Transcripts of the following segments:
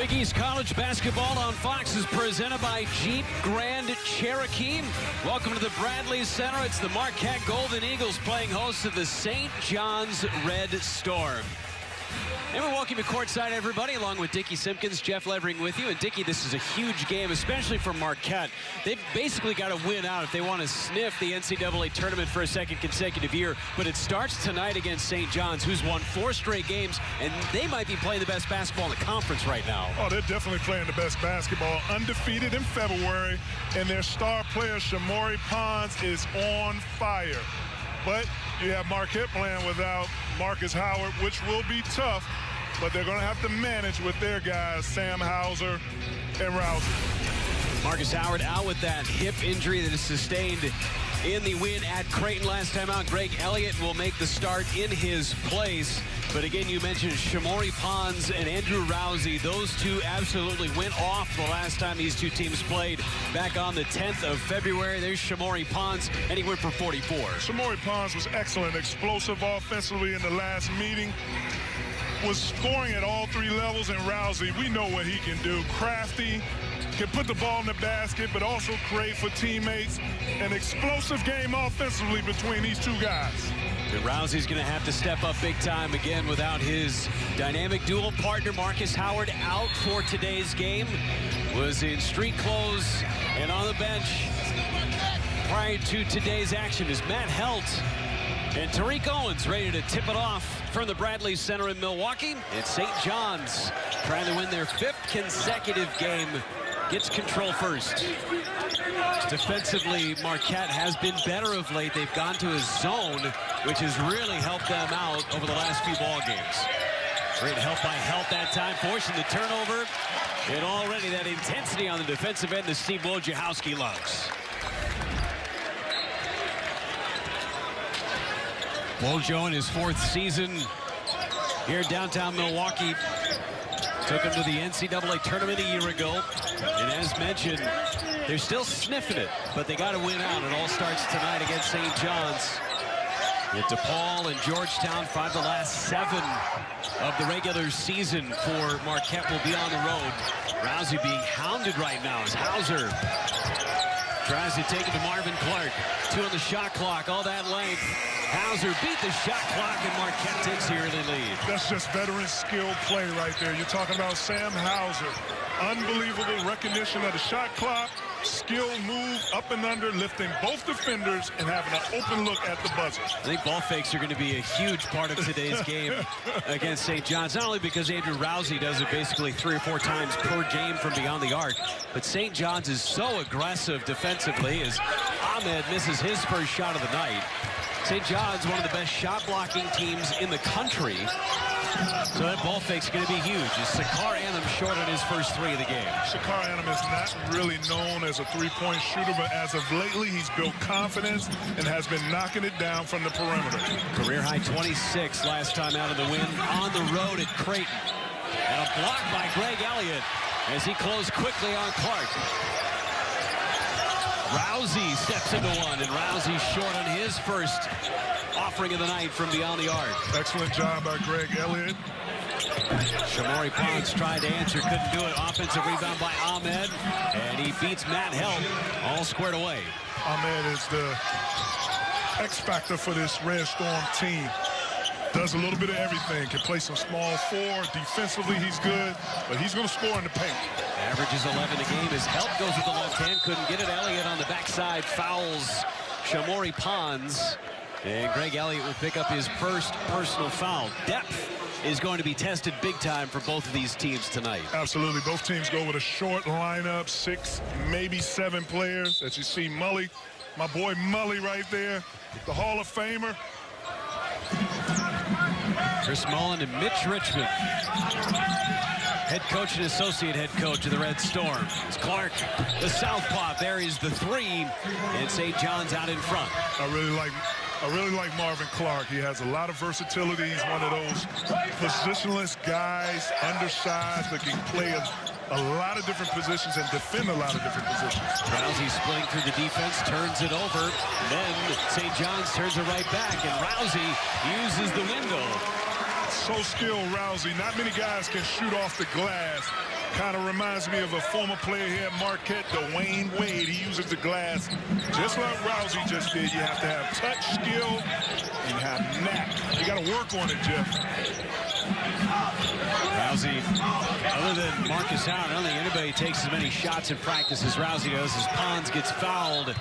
Big East College basketball on Fox is presented by Jeep Grand Cherokee. Welcome to the Bradley Center. It's the Marquette Golden Eagles playing host to the St. John's Red Storm. And we welcome you courtside, everybody, along with Dickie Simpkins, Jeff Levering with you. And Dickie, this is a huge game, especially for Marquette. They've basically got to win out if they want to sniff the NCAA tournament for a second consecutive year. But it starts tonight against St. John's, who's won 4 straight games, and they might be playing the best basketball in the conference right now. Oh, they're definitely playing the best basketball. Undefeated in February, and their star player, Shamori Pons, is on fire. But you have Marquette playing without Marcus Howard, which will be tough, but they're going to have to manage with their guys, Sam Hauser and Rousey. Marcus Howard out with that hip injury that is sustained in the win at Creighton last time out. Greg Elliott will make the start in his place. But again, you mentioned Shamori Pons and Andrew Rousey. Those two absolutely went off the last time these two teams played back on the 10th of February. There's Shamori Pons, and he went for 44. Shamori Pons was excellent, explosive offensively in the last meeting. Was scoring at all 3 levels, and Rousey, we know what he can do. Crafty, can put the ball in the basket, but also create for teammates. An explosive game offensively between these two guys. And Rousey's going to have to step up big time again without his dynamic dual partner, Marcus Howard, out for today's game. Was in street clothes and on the bench prior to today's action is Matt Helt. And Tariq Owens ready to tip it off from the Bradley Center in Milwaukee. It's St. John's trying to win their 5th consecutive game. Gets control first. Defensively, Marquette has been better of late. They've gone to a zone, which has really helped them out over the last few ball games. Great help by Helt that time, forcing the turnover. And already that intensity on the defensive end that Steve Wojciechowski loves. Wojo in his 4th season here in downtown Milwaukee. Took him to the NCAA tournament a year ago. And as mentioned, they're still sniffing it, but they got to win out. It all starts tonight against St. John's. With DePaul and Georgetown, 5 of the last 7 of the regular season for Marquette will be on the road. Rousey being hounded right now as Hauser tries to take it to Marvin Clark. 2 on the shot clock, all that length. Hauser beat the shot clock, and Marquette takes the early lead. That's just veteran skill play right there. You're talking about Sam Hauser. Unbelievable recognition of the shot clock, skill move up and under, lifting both defenders and having an open look at the buzzer. I think ball fakes are going to be a huge part of today's game against St. John's, not only because Andrew Rousey does it basically 3 or 4 times per game from beyond the arc, but St. John's is so aggressive defensively as Ahmed misses his first shot of the night. St. John's, one of the best shot-blocking teams in the country. So that ball fake's going to be huge. As Sakar Anam short on his first 3 of the game. Sakar Anam is not really known as a 3-point shooter, but as of lately, he's built confidence and has been knocking it down from the perimeter. Career high 26 last time out of the win on the road at Creighton. And a block by Greg Elliott as he closed quickly on Clark. Rousey steps into one, and Rousey short on his first offering of the night from beyond the arc. Excellent job by Greg Elliott. Shamori Pons tried to answer, couldn't do it. Offensive rebound by Ahmed, and he beats Matt Helt, all squared away. Ahmed is the X factor for this Red Storm team. Does a little bit of everything. Can play some small 4. Defensively, he's good, but he's going to score in the paint. Averages 11 a game as Helt goes with the left hand. Couldn't get it. Elliott on the backside fouls Shamori Pons. And Greg Elliott will pick up his first personal foul. Depth is going to be tested big time for both of these teams tonight. Absolutely. Both teams go with a short lineup, 6, maybe 7 players. As you see, Mully, my boy Mully right there, the Hall of Famer. Chris Mullen and Mitch Richmond, head coach and associate head coach of the Red Storm. It's Clark, the southpaw, buries the 3, and St. John's out in front. I really like Marvin Clark. He has a lot of versatility. He's one of those positionless guys, undersized, that can play a lot of different positions and defend a lot of different positions. Rousey splitting through the defense, turns it over. Then St. John's turns it right back, and Rousey uses the window. So skilled, Rousey. Not many guys can shoot off the glass Kind of reminds me of a former player here at Marquette, Dwayne Wade. He uses the glass just like Rousey just did. You have to have touch skill and you have knack. You got to work on it, Jeff. Rousey, other than Marcus Howard, I don't think anybody takes as many shots in practice as Rousey does, as Pons gets fouled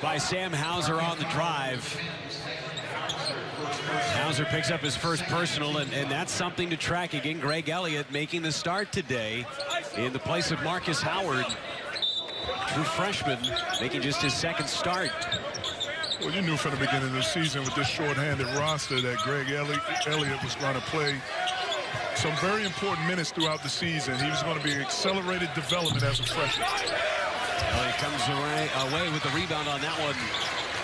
by Sam Hauser on the drive. Hauser picks up his first personal, and that's something to track. Again, Greg Elliott making the start today in the place of Marcus Howard. True freshman making just his second start. Well, you knew from the beginning of the season with this short-handed roster that Greg Elliott was going to play some very important minutes throughout the season. He was going to be accelerated development as a freshman. Elliott comes away with the rebound on that one,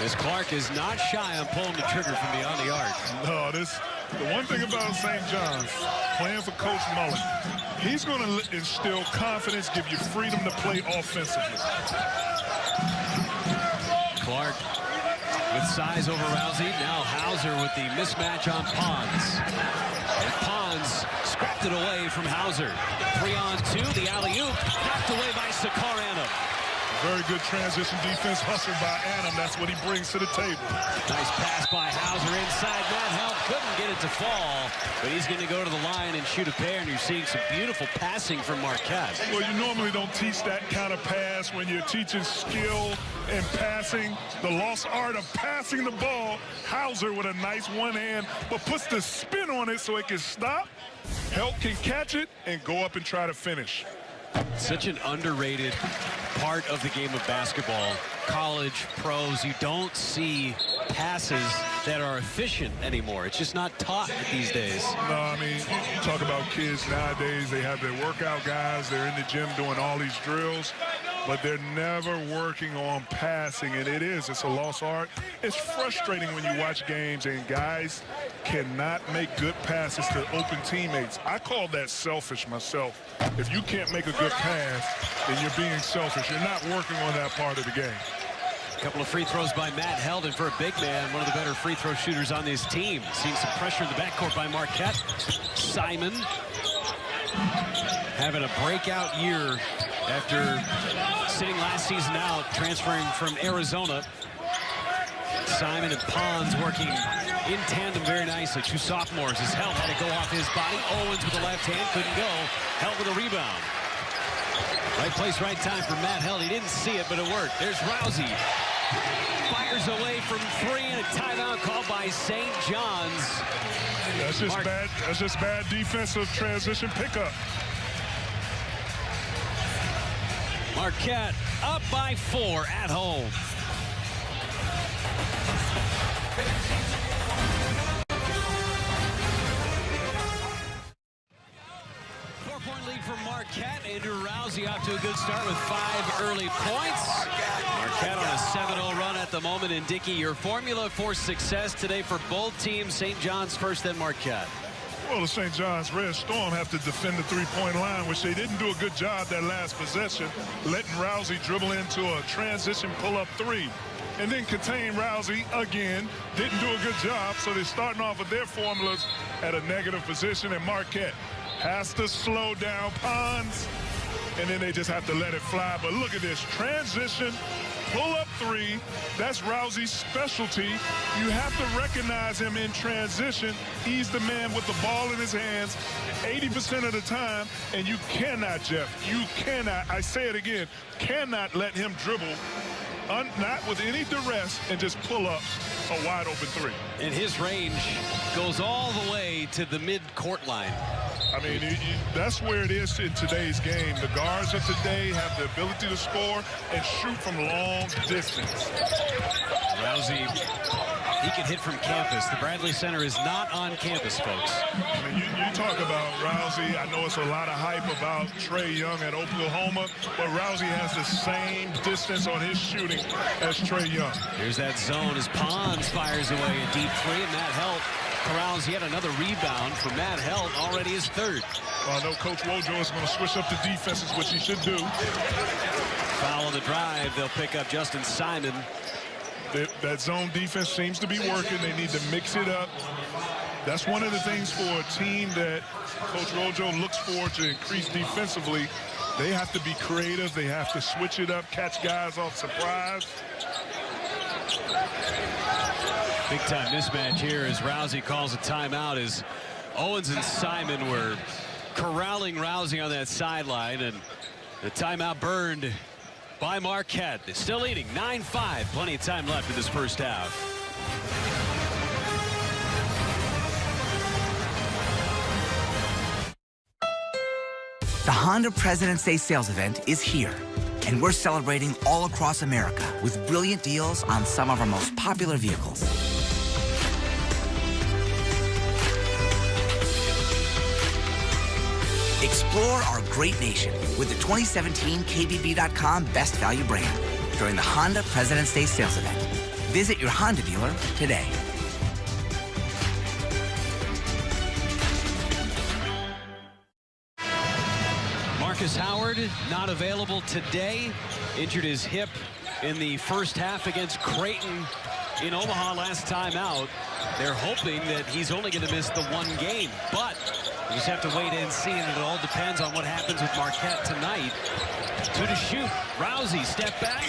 as Clark is not shy on pulling the trigger from beyond the arc. No, the one thing about St. John's, playing for Coach Mullen, he's going to instill confidence, give you freedom to play offensively. Clark with size over Rousey. Now Hauser with the mismatch on Pons. And Pons scrapped it away from Hauser. 3-on-2, the alley-oop, knocked away by Sakar Annam. Very good transition defense hustled by Annam. That's what he brings to the table. Nice pass by Hauser inside. Matt Help couldn't get it to fall, but he's going to go to the line and shoot a pair, and you're seeing some beautiful passing from Marquette. Well, you normally don't teach that kind of pass when you're teaching skill and passing, the lost art of passing the ball. Hauser with a nice one hand, but puts the spin on it so it can stop. Help can catch it and go up and try to finish. Such an underrated part of the game of basketball. College, pros, you don't see passes that are efficient anymore. It's just not taught these days. No, I mean, you talk about kids nowadays, they have their workout guys, they're in the gym doing all these drills, but they're never working on passing, and it's a lost art. It's frustrating when you watch games and guys cannot make good passes to open teammates. I call that selfish myself. If you can't make a good pass, then you're being selfish. You're not working on that part of the game. A couple of free throws by Matt Heldon for a big man, one of the better free throw shooters on this team. Seeing some pressure in the backcourt by Marquette. Simon having a breakout year after sitting last season out, transferring from Arizona. Simon and Pons working in tandem very nicely. Two sophomores. His Help had to go off his body. Owens with the left hand, couldn't go. Help with a rebound. Right place, right time for Matt Held. He didn't see it, but it worked. There's Rousey. Fires away from three, and a timeout called by St. John's. That's just bad defensive transition pickup. Marquette up by 4 at home. Four-point lead for Marquette. Andrew Rousey off to a good start with 5 early points. Marquette on a 7-0 run at the moment. And Dickey, your formula for success today for both teams, St. John's first, then Marquette. Well, the St. John's Red Storm have to defend the three-point line, which they didn't do a good job that last possession, letting Rousey dribble into a transition pull-up three. And then contain Rousey again. Didn't do a good job, so they're starting off with their formulas at a negative position, and Marquette has to slow down Pons, and then they just have to let it fly. But look at this transition, pull-up three. That's Rousey's specialty. You have to recognize him in transition. He's the man with the ball in his hands 80% of the time, and you cannot, Jeff, you cannot, I say it again, cannot let him dribble not with any duress and just pull up a wide open three. And his range goes all the way to the mid-court line. I mean, that's where it is in today's game. The guards of today have the ability to score and shoot from long distance. Rousey, he can hit from campus. The Bradley Center is not on campus, folks. I mean, you talk about Rousey. I know it's a lot of hype about Trae Young at Oklahoma, but Rousey has the same distance on his shooting as Trae Young. Here's that zone as Pons fires away a deep three, and Matt Help corrals yet another rebound for Matt Help, already his third. Well, I know Coach Wojo is going to switch up the defenses, which he should do. Foul on the drive. They'll pick up Justin Simon. That zone defense seems to be working. They need to mix it up. That's one of the things for a team that Coach Rojo looks for to increase defensively. They have to be creative. They have to switch it up, catch guys off surprise. Big-time mismatch here as Rousey calls a timeout as Owens and Simon were corralling Rousey on that sideline, and the timeout burned by Marquette. They're still leading 9-5. Plenty of time left in this first half. The Honda President's Day sales event is here, and we're celebrating all across America with brilliant deals on some of our most popular vehicles. Explore our great nation with the 2017 KBB.com Best Value brand during the Honda President's Day sales event. Visit your Honda dealer today. Marcus Howard not available today. Injured his hip in the first half against Creighton in Omaha last time out. They're hoping that he's only going to miss the one game, but we just have to wait and see, and it all depends on what happens with Marquette tonight. 2 to shoot. Rousey step back,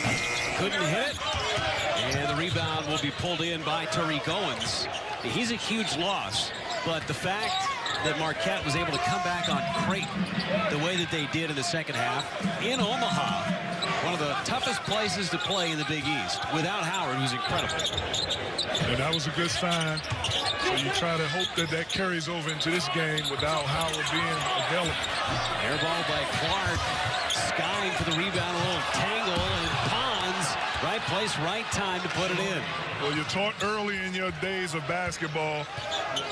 couldn't hit it, and the rebound will be pulled in by Tariq Owens. He's a huge loss, but the fact that Marquette was able to come back on Creighton the way that they did in the second half in Omaha, one of the toughest places to play in the Big East, without Howard, who's incredible. And that was a good sign. So you try to hope that that carries over into this game without Howard being available. Air ball by Clark, skying for the rebound, a little tangle, and Pons, right place, right time to put it in. Well, you're taught early in your days of basketball,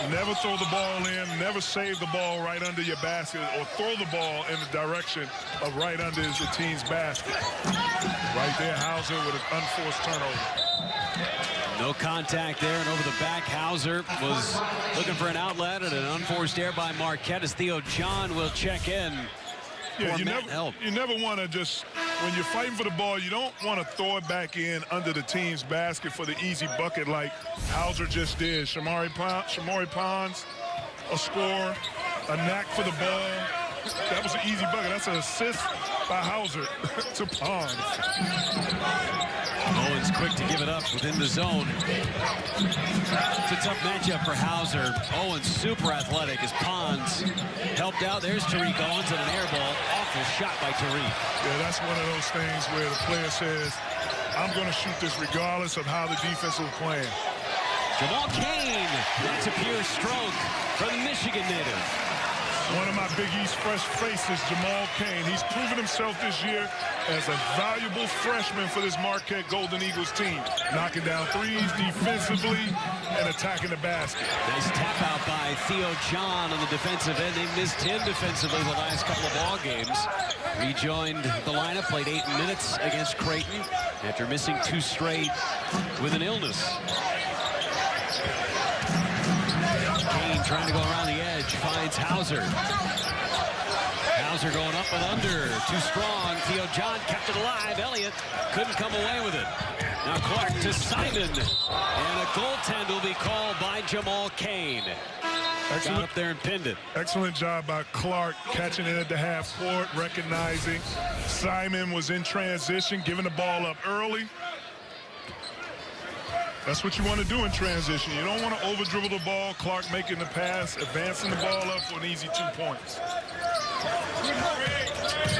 never throw the ball in, never save the ball right under your basket, or throw the ball in the direction of right under the team's basket. Right there, Hauser with an unforced turnover. No contact there, and over the back, Hauser was looking for an outlet, and an unforced error by Marquette as Theo John will check in. Yeah, you never want to just, when you're fighting for the ball, you don't want to throw it back in under the team's basket for the easy bucket like Hauser just did. Shamari Pons, a score, a knack for the ball. That was an easy bucket. That's an assist by Hauser to Pons. Owens quick to give it up within the zone. It's a tough matchup for Hauser. Owens super athletic as Pons helped out. There's Tariq Owens and an air ball. Awful shot by Tariq. Yeah, that's one of those things where the player says, I'm going to shoot this regardless of how the defense is playing. Jamal Cain. That's a pure stroke from the Michigan native. One of my Big East fresh faces, Jamal Cain. He's proven himself this year as a valuable freshman for this Marquette Golden Eagles team. Knocking down threes defensively and attacking the basket. Nice tap out by Theo John on the defensive end. They missed him defensively the last couple of ball games. Rejoined the lineup, played 8 minutes against Creighton after missing 2 straight with an illness. Cain trying to go around the edge, finds Hauser. Hauser going up and under, too strong. Theo John kept it alive. Elliott couldn't come away with it. Now Clark to Simon, and a goaltend will be called by Jamal Cain. Got up there and pinned it. Excellent job by Clark, catching it at the half court, recognizing Simon was in transition, giving the ball up early. That's what you want to do in transition. You don't want to over-dribble the ball. Clark making the pass, advancing the ball up for an easy 2 points.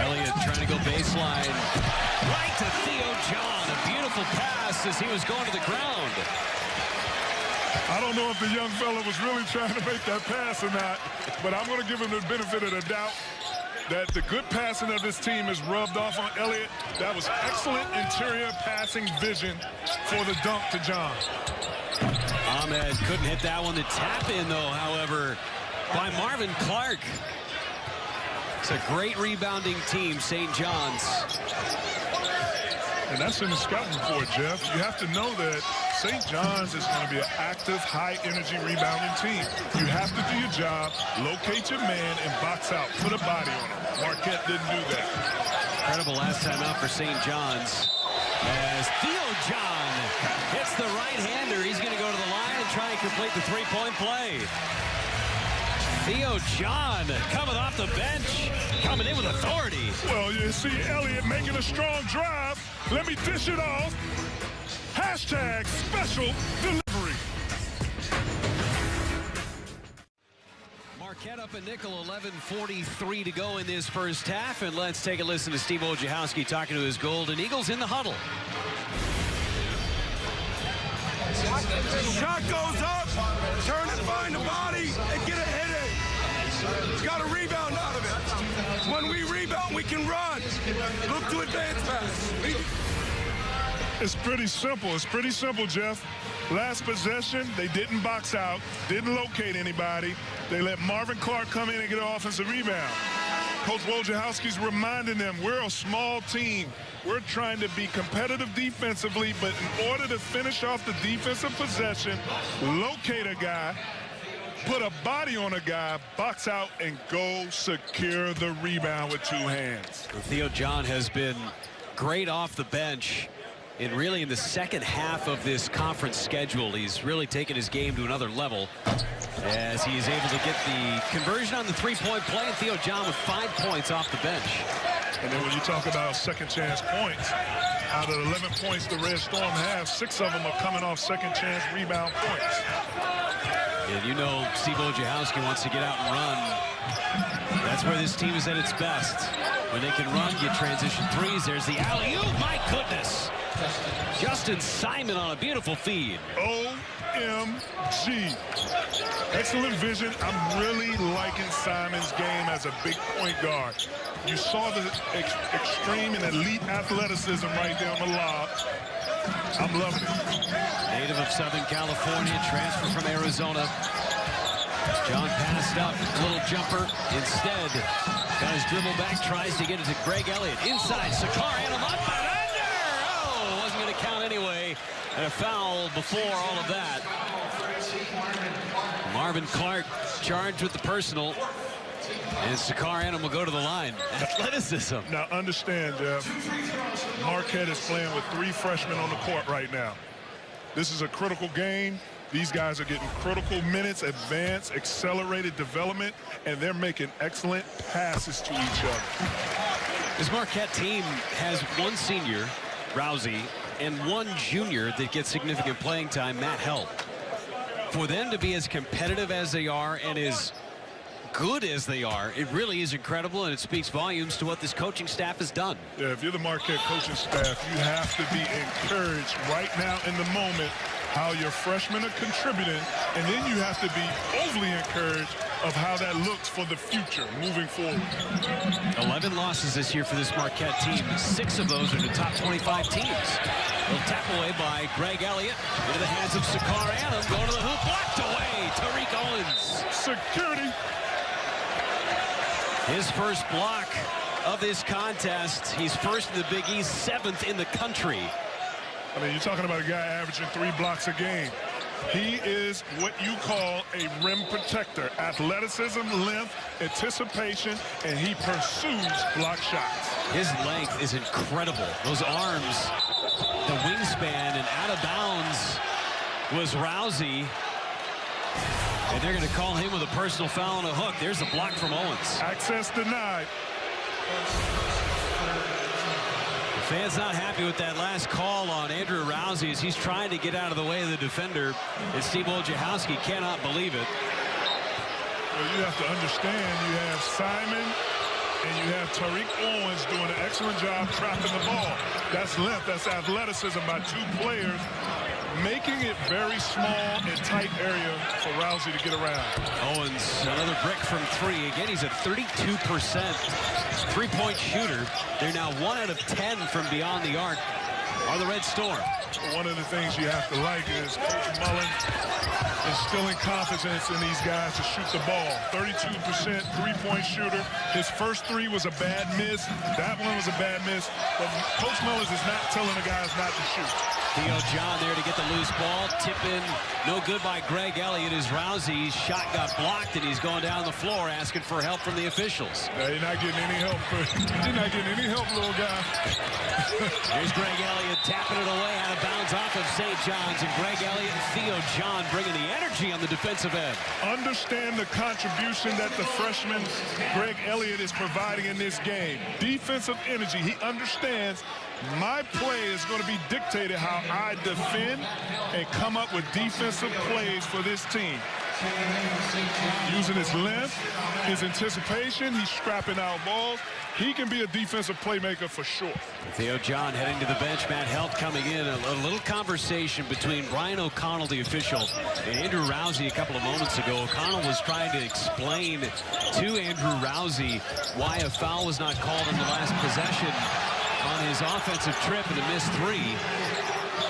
Elliott trying to go baseline. Right to Theo John. A beautiful pass as he was going to the ground. I don't know if the young fella was really trying to make that pass or not, but I'm going to give him the benefit of the doubt that the good passing of this team is rubbed off on Elliott. That was excellent interior passing vision for the dunk to John. Ahmed couldn't hit that one. The tap in, though, however, by Marvin Clark. It's a great rebounding team, St. John's. And that's in the scouting report, Jeff. You have to know that St. John's is going to be an active, high-energy rebounding team. You have to do your job, locate your man, and box out. Put a body on him. Marquette didn't do that. Incredible last time out for St. John's. As Theo John hits the right-hander, he's going to go to the line and try and complete the three-point play. Theo John coming off the bench, coming in with authority. Well, you see Elliott making a strong drive. Let me dish it off. Hashtag special delivery. Marquette up a nickel, 11:43 to go in this first half. And let's take a listen to Steve Wojciechowski talking to his Golden Eagles in the huddle. Shot goes up, turn and find the body, and get a hit in. Got a rebound out of it. When we rebound, we can run. Look to advance pass. It's pretty simple. It's pretty simple, Jeff. Last possession, they didn't box out, didn't locate anybody. They let Marvin Clark come in and get an offensive rebound. Coach Wojciechowski's reminding them we're a small team. We're trying to be competitive defensively, but in order to finish off the defensive possession, locate a guy, put a body on a guy, box out, and go secure the rebound with two hands. Theo John has been great off the bench. And really in the second half of this conference schedule, he's really taken his game to another level as he is able to get the conversion on the three-point play. And Theo John with 5 points off the bench. And then when you talk about second chance points, out of 11 points the Red Storm have, 6 of them are coming off second chance rebound points. And you know Steve Wojciechowski wants to get out and run. That's where this team is at its best. When they can run, get transition threes. There's the alley-oop. My goodness. Justin Simon on a beautiful feed. OMG. Excellent vision. I'm really liking Simon's game as a big point guard. You saw the extreme and elite athleticism right there on the lob. I'm loving it. Native of Southern California, transfer from Arizona. John passed up, little jumper. Instead, got his dribble back, tries to get it to Greg Elliott. Inside, Sakar and him up and under! Oh, wasn't going to count anyway. And a foul before all of that. Marvin Clark charged with the personal. And Sakar Annam will go to the line. Athleticism. Now understand, Jeff, Marquette is playing with 3 freshmen on the court right now. This is a critical game. These guys are getting critical minutes, advanced, accelerated development, and they're making excellent passes to each other. This Marquette team has 1 senior, Rousey, and 1 junior that gets significant playing time, Matt Held. For them to be as competitive as they are and as good as they are, it really is incredible, and it speaks volumes to what this coaching staff has done. Yeah, if you're the Marquette coaching staff, you have to be encouraged right now in the moment how your freshmen are contributing, and then you have to be overly encouraged of how that looks for the future moving forward. 11 losses this year for this Marquette team. 6 of those are the top 25 teams. Little tap away by Greg Elliott into the hands of Sakar Annam. Going to the hoop, blocked away. Tariq Owens. Security. His first block of this contest. He's first in the Big East, 7th in the country. I mean, you're talking about a guy averaging 3 blocks a game. He is what you call a rim protector. Athleticism, length, anticipation, and he pursues block shots. His length is incredible. Those arms, the wingspan, and out of bounds was Rousey. And they're going to call him with a personal foul and a hook. There's a block from Owens. Access denied. The fans not happy with that last call on Andrew Rousey as he's trying to get out of the way of the defender. And Steve Wojciechowski cannot believe it. Well, you have to understand, you have Simon and you have Tariq Owens doing an excellent job trapping the ball. That's length, that's athleticism by 2 players, making it very small and tight area for Rousey to get around. Owens, another brick from 3. Again, he's a 32% three-point shooter. They're now 1 out of 10 from beyond the arc are the Red Storm. One of the things you have to like is Coach Mullen instilling confidence in these guys to shoot the ball. 32% three-point shooter. His first 3 was a bad miss. That one was a bad miss. But Coach Mullen is not telling the guys not to shoot. Theo John there to get the loose ball. Tip in, no good by Greg Elliott as Rousey's shot got blocked, and he's going down the floor asking for help from the officials. You're not getting any help. You're not getting any help, little guy. Here's Greg Elliott tapping it away out of bounds off of St. John's, and Greg Elliott and Theo John bringing the energy on the defensive end. Understand the contribution that the freshman Greg Elliott is providing in this game. Defensive energy. He understands my play is going to be dictated how I defend and come up with defensive plays for this team. Using his length, his anticipation, he's scrapping out balls. He can be a defensive playmaker for sure. Theo John heading to the bench. Matt Helt coming in. A little conversation between Brian O'Connell, the official, and Andrew Rousey a couple of moments ago. O'Connell was trying to explain to Andrew Rousey why a foul was not called in the last possession on his offensive trip and a missed three.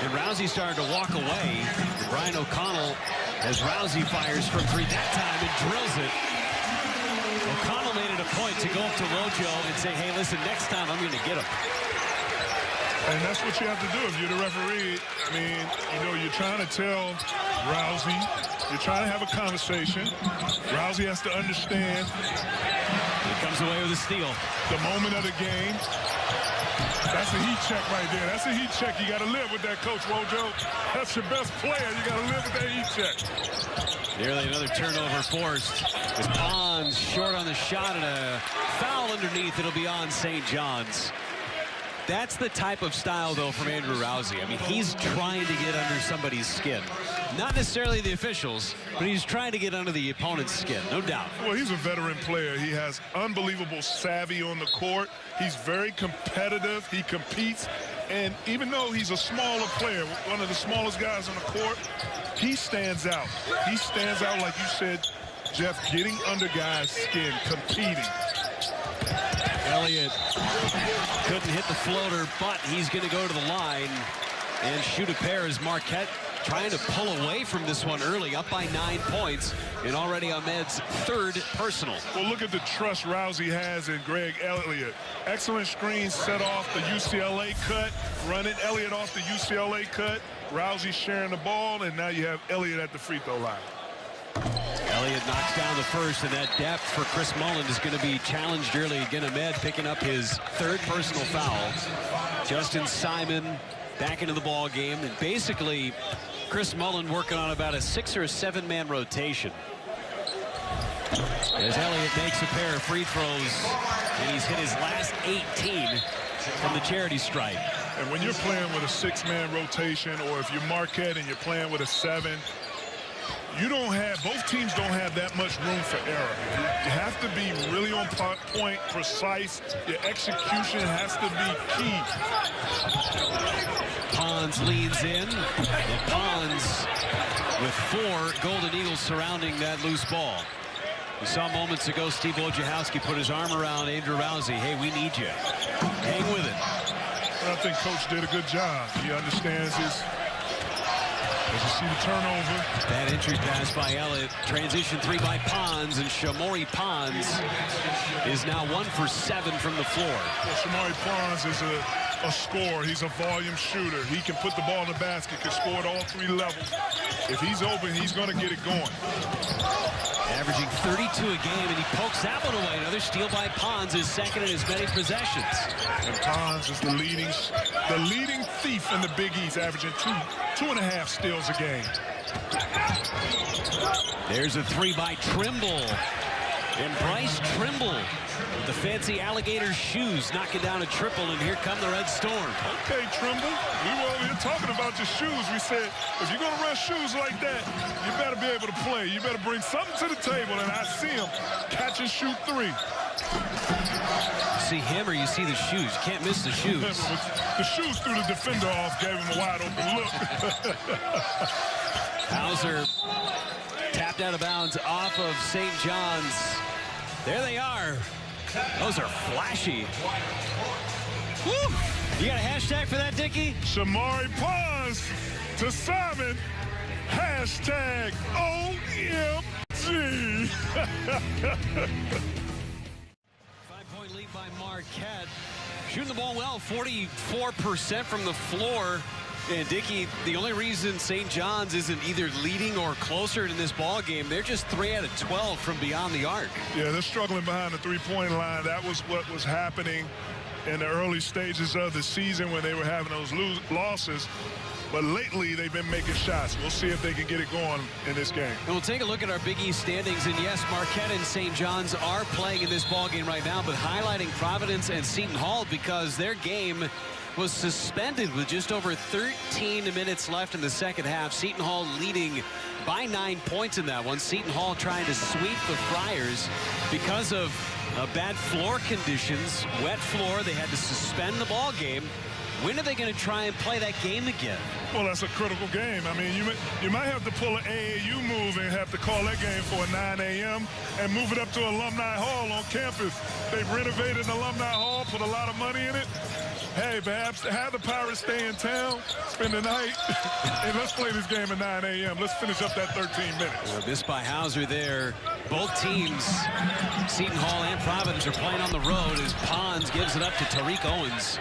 And Rousey started to walk away. Brian O'Connell, as Rousey fires from three that time and drills it. O'Connell made it a point to go up to Wojo and say, hey, listen, next time I'm going to get him. And that's what you have to do if you're the referee. I mean, you know, you're trying to tell Rousey, you're trying to have a conversation. Rousey has to understand. He comes away with a steal. The moment of the game. That's a heat check right there. That's a heat check. You got to live with that, Coach Wojo. That's your best player. You got to live with that heat check. Nearly another turnover forced. As Pons short on the shot and a foul underneath. It'll be on St. John's. That's the type of style, though, from Andrew Rousey. I mean, he's trying to get under somebody's skin. Not necessarily the officials, but he's trying to get under the opponent's skin, no doubt. Well, he's a veteran player. He has unbelievable savvy on the court. He's very competitive. He competes. And even though he's a smaller player, one of the smallest guys on the court, he stands out. He stands out, like you said, Jeff, getting under guys' skin, competing. Elliott couldn't hit the floater, but he's going to go to the line and shoot a pair as Marquette trying to pull away from this one early, up by 9 points, and already Ahmed's third personal. Well, look at the trust Rousey has in Greg Elliott. Excellent screen set off the UCLA cut, running Elliott off the UCLA cut. Rousey sharing the ball, and now you have Elliott at the free throw line. Elliott knocks down the first, and that depth for Chris Mullen is going to be challenged early. Again, Ahmed picking up his third personal foul. Justin Simon back into the ball game, and basically Chris Mullen working on about a 6 or 7 man rotation. As Elliott makes a pair of free throws, and he's hit his last 18 from the charity stripe. And when you're playing with a 6-man rotation, or if you're Marquette and you're playing with a 7, you don't have, both teams don't have that much room for error. You have to be really on point, precise. Your execution has to be key. Pons leads in, and Pons with 4 Golden Eagles surrounding that loose ball. We saw moments ago Steve Wojciechowski put his arm around Andrew Rousey. Hey, we need you. Hang with it. I think Coach did a good job. He understands his. As you see the turnover. Bad entry pass by Elliott. Transition 3 by Pons, and Shamori Pons is now 1 for 7 from the floor. Well, Shamori Pons is a scorer. He's a volume shooter. He can put the ball in the basket, can score at all 3 levels. If he's open, he's going to get it going. Averaging 32 a game, and he pokes that one away. Another steal by Pons, his second in as many possessions. And Pons is the leading thief in the Big East, averaging 2.5 steals a game. There's a 3 by Trimble. And Bryce Trimble with the fancy alligator shoes knocking down a triple, and here come the Red Storm. Okay, Trimble, we were over here talking about your shoes. We said, if you're going to run shoes like that, you better be able to play. You better bring something to the table, and I see him catch and shoot 3. You see him or you see the shoes? You can't miss the shoes. The shoes threw the defender off, gave him a wide open look. Hauser tapped out of bounds off of St. John's. There they are. Those are flashy. Woo! You got a hashtag for that, Dickie? Shamori Pons to Simon. Hashtag OMG. 5-point lead by Marquette. Shooting the ball well, 44% from the floor. And Dickie, the only reason St. John's isn't either leading or closer in this ball game, they're just 3 out of 12 from beyond the arc. Yeah, they're struggling behind the 3-point line. That was what was happening in the early stages of the season when they were having those losses. But lately, they've been making shots. We'll see if they can get it going in this game. And we'll take a look at our Big East standings. And yes, Marquette and St. John's are playing in this ball game right now, but highlighting Providence and Seton Hall because their game was suspended with just over 13 minutes left in the second half. Seton Hall leading by 9 points in that one. Seton Hall trying to sweep the Friars because of bad floor conditions, wet floor. They had to suspend the ball game. When are they going to try and play that game again? Well, that's a critical game. I mean, you might have to pull an AAU move and have to call that game for a 9 a.m. and move it up to Alumni Hall on campus. They've renovated Alumni Hall, put a lot of money in it. Hey, perhaps have the Pirates stay in town, spend the night, and let's play this game at 9 a.m. Let's finish up that 13 minutes. Well, missed by Hauser there. Both teams, Seton Hall and Providence, are playing on the road as Pons gives it up to Tariq Owens.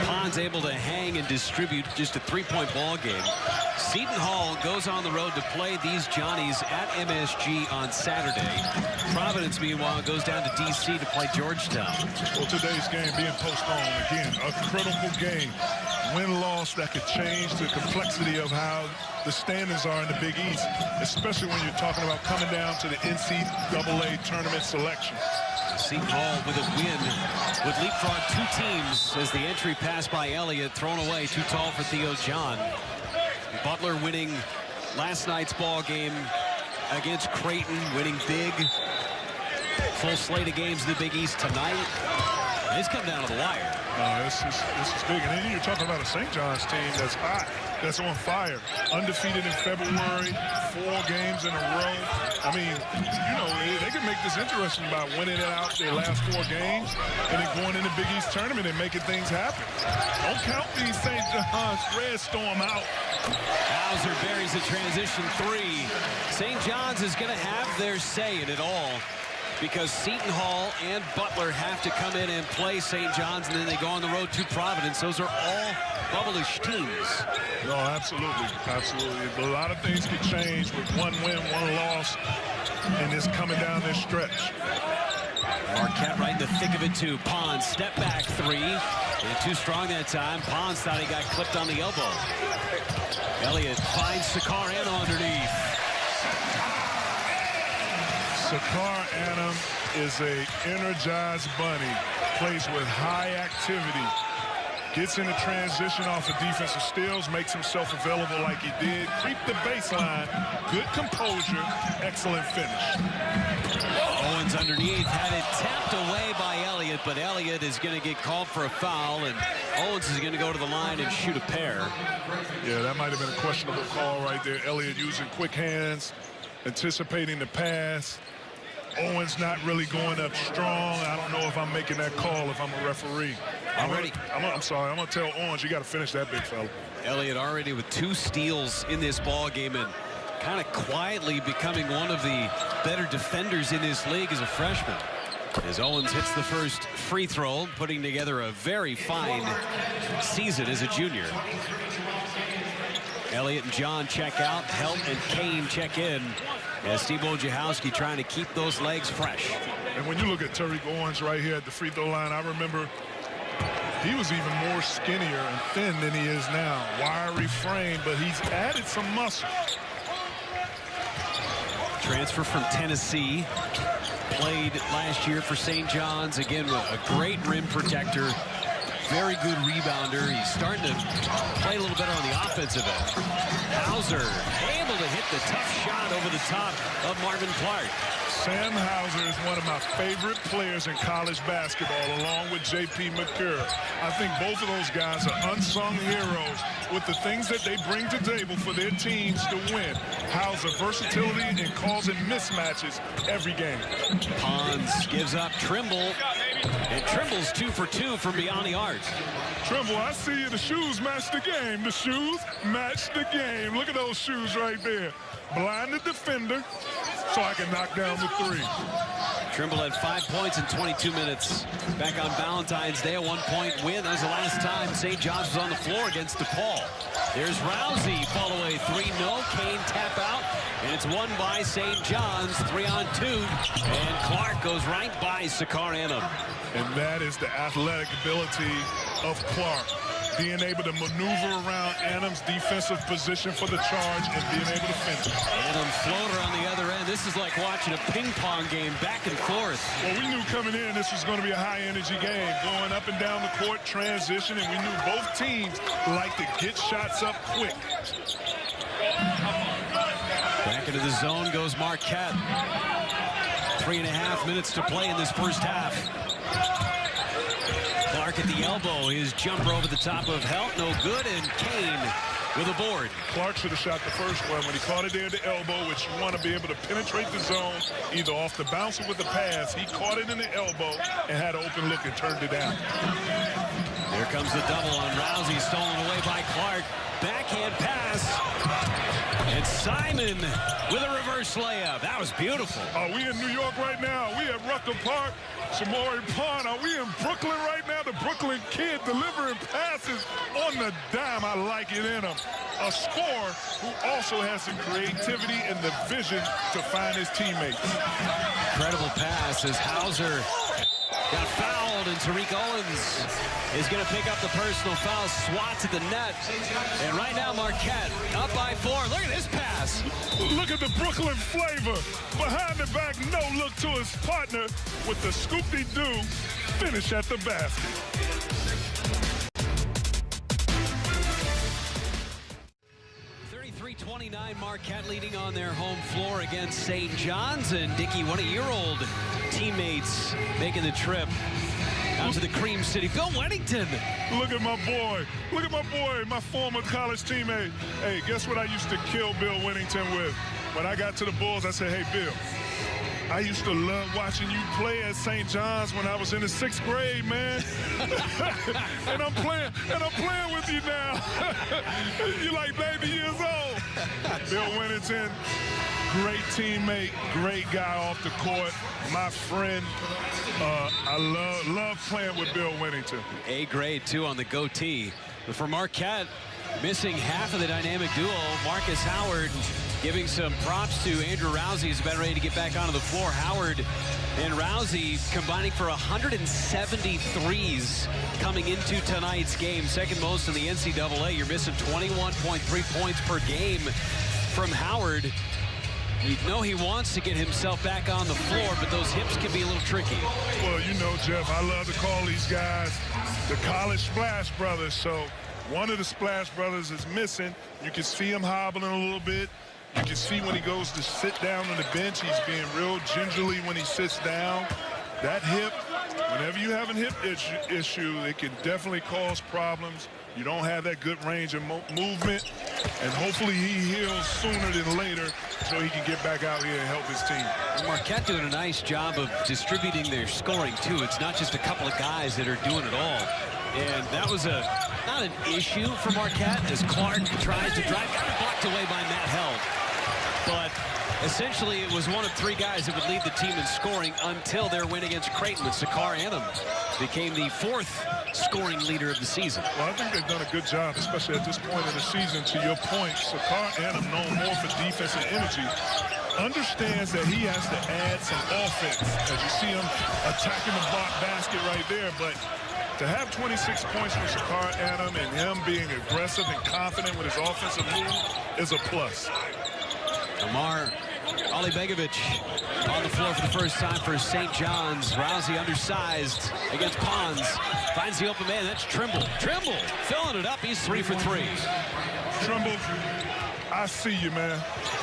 Pons able to hang and distribute just a 3-point ball game. Seton Hall goes on the road to play these Johnnies at MSG on Saturday. Providence, meanwhile, goes down to D.C. to play Georgetown. Well, today's game being postponed again, a critical game. Win-loss that could change the complexity of how the standings are in the Big East, especially when you're talking about coming down to the NCAA tournament selection. Seton Hall with a win would leapfrog 2 teams as the entry pass by Elliott thrown away, too tall for Theo John. Butler winning last night's ball game against Creighton, winning big. Full slate of games in the Big East tonight. It's come down to the wire. This is big. And then you're talking about a St. John's team that's hot, that's on fire. Undefeated in February, 4 games in a row. I mean, you know, they can make this interesting by winning it out their last 4 games and then going in the Big East tournament and making things happen. Don't count these St. John's Red Storm out. Hauser buries a transition 3. St. John's is going to have their say in it all, because Seton Hall and Butler have to come in and play St. John's, and then they go on the road to Providence. Those are all bubble-ish teams. No, absolutely, absolutely. But a lot of things can change with 1 win, 1 loss, and it's coming down this stretch. Marquette right in the thick of it, too. Pons, step back 3. And too strong that time. Pons thought he got clipped on the elbow. Elliott finds Sakarano underneath. Sakar Adam is a energized bunny, plays with high activity, gets in a transition off of defensive steals, makes himself available like he did, creep the baseline, good composure, excellent finish. Owens underneath, had it tapped away by Elliott, but Elliott is going to get called for a foul, and Owens is going to go to the line and shoot a pair. Yeah, that might have been a questionable call right there. Elliott using quick hands, anticipating the pass. Owens not really going up strong. I don't know if I'm making that call if I'm a referee. I'm sorry. I'm going to tell Owens, you got to finish that, big fella. Elliott already with 2 steals in this ball game and kind of quietly becoming one of the better defenders in this league as a freshman. As Owens hits the first free throw, putting together a very fine season as a junior. Elliott and John check out. Helt and Kane check in. As Steve Wojciechowski trying to keep those legs fresh. And when you look at Tariq Owens right here at the free throw line, I remember he was even more skinnier and thin than he is now. Wiry frame, but he's added some muscle. Transfer from Tennessee. Played last year for St. John's. Again, a great rim protector. Very good rebounder. He's starting to play a little better on the offensive end. Hauser able to hit the tough shot over the top of Marvin Clark. Sam Hauser is one of my favorite players in college basketball, along with J.P. McCurry. I think both of those guys are unsung heroes with the things that they bring to the table for their teams to win. Hauser versatility and causing mismatches every game. Pons gives up Trimble. And Trimble's 2 for 2 from beyond the arc. Trimble, I see you. The shoes match the game. The shoes match the game. Look at those shoes right there. Blind the defender so I can knock down the 3. Trimble had 5 points in 22 minutes. Back on Valentine's Day, a 1-point win. That was the last time St. John's was on the floor against DePaul. There's Rousey, fall away, 3, no. Kane tap out, and it's won by St. John's, 3-on-2. And Clark goes right by Sakar Anum. And that is the athletic ability of Clark. Being able to maneuver around Adams' defensive position for the charge and being able to finish. Adam floater on the other end. This is like watching a ping pong game back and forth. Well, we knew coming in this was going to be a high-energy game, going up and down the court, transition, and we knew both teams like to get shots up quick. Back into the zone goes Marquette. 3.5 minutes to play in this first half. Clark at the elbow, his jumper over the top of Helt, no good, and Kane with a board. Clark should have shot the first one when he caught it there at the elbow, which you want to be able to penetrate the zone, either off the bounce or with the pass. He caught it in the elbow and had an open look and turned it down. Here comes the double on Rousey, stolen away by Clark. Backhand pass. And Simon with a reverse layup. That was beautiful. Are we in New York right now? We at Rucker Park. Shamori Pond. Are we in Brooklyn right now? The Brooklyn kid delivering passes on the dime. I like it in him. A scorer who also has some creativity and the vision to find his teammates. Incredible pass as Hauser got fouled, and Tariq Owens is going to pick up the personal foul, swats at the net. And right now, Marquette up by 4. Look at this pass. Look at the Brooklyn flavor. Behind the back, no look to his partner with the scoop-de-doo finish at the basket. Marquette leading on their home floor against St. John's, and Dickey, one of your old teammates, making the trip out to the Cream City. Bill Wennington. Look at my boy. Look at my boy, my former college teammate. Hey, guess what I used to kill Bill Wennington with? When I got to the Bulls, I said, hey, Bill, I used to love watching you play at St. John's when I was in the 6th grade, man. and I'm playing with you now. You're like 90 years old. Bill Wennington, great teammate, great guy off the court, my friend. I love playing with Bill Wennington. A grade, too, on the goatee. But for Marquette, missing half of the dynamic duo, Marcus Howard giving some props to Andrew Rousey, who's about ready to get back onto the floor. Howard and Rousey combining for 173s coming into tonight's game. Second most in the NCAA. You're missing 21.3 points per game from Howard. You know he wants to get himself back on the floor, but those hips can be a little tricky. Well, you know, Jeff, I love to call these guys the college Splash Brothers. So one of the Splash Brothers is missing. You can see him hobbling a little bit. You can see when he goes to sit down on the bench, he's being real gingerly when he sits down. That hip, whenever you have a hip issue, it can definitely cause problems. You don't have that good range of movement, and hopefully he heals sooner than later so he can get back out here and help his team. Marquette doing a nice job of distributing their scoring, too. It's not just a couple of guys that are doing it all. And that was not an issue for Marquette as Clark tries to drive, got it blocked away by Matt Held. But essentially it was one of 3 guys that would lead the team in scoring until their win against Creighton, with Sakar Anum became the 4th scoring leader of the season. Well, I think they've done a good job, especially at this point in the season. To your point, Sakar Anum, known more for defense and energy, understands that he has to add some offense. As you see him attacking the basket right there, but to have 26 points for Sakar Anum and him being aggressive and confident with his offensive move is a plus. Amar Alibegovic on the floor for the first time for St. John's. Rousey undersized against Pons. Finds the open man. That's Trimble. Trimble filling it up. He's 3 for 3. Trimble, I see you, man.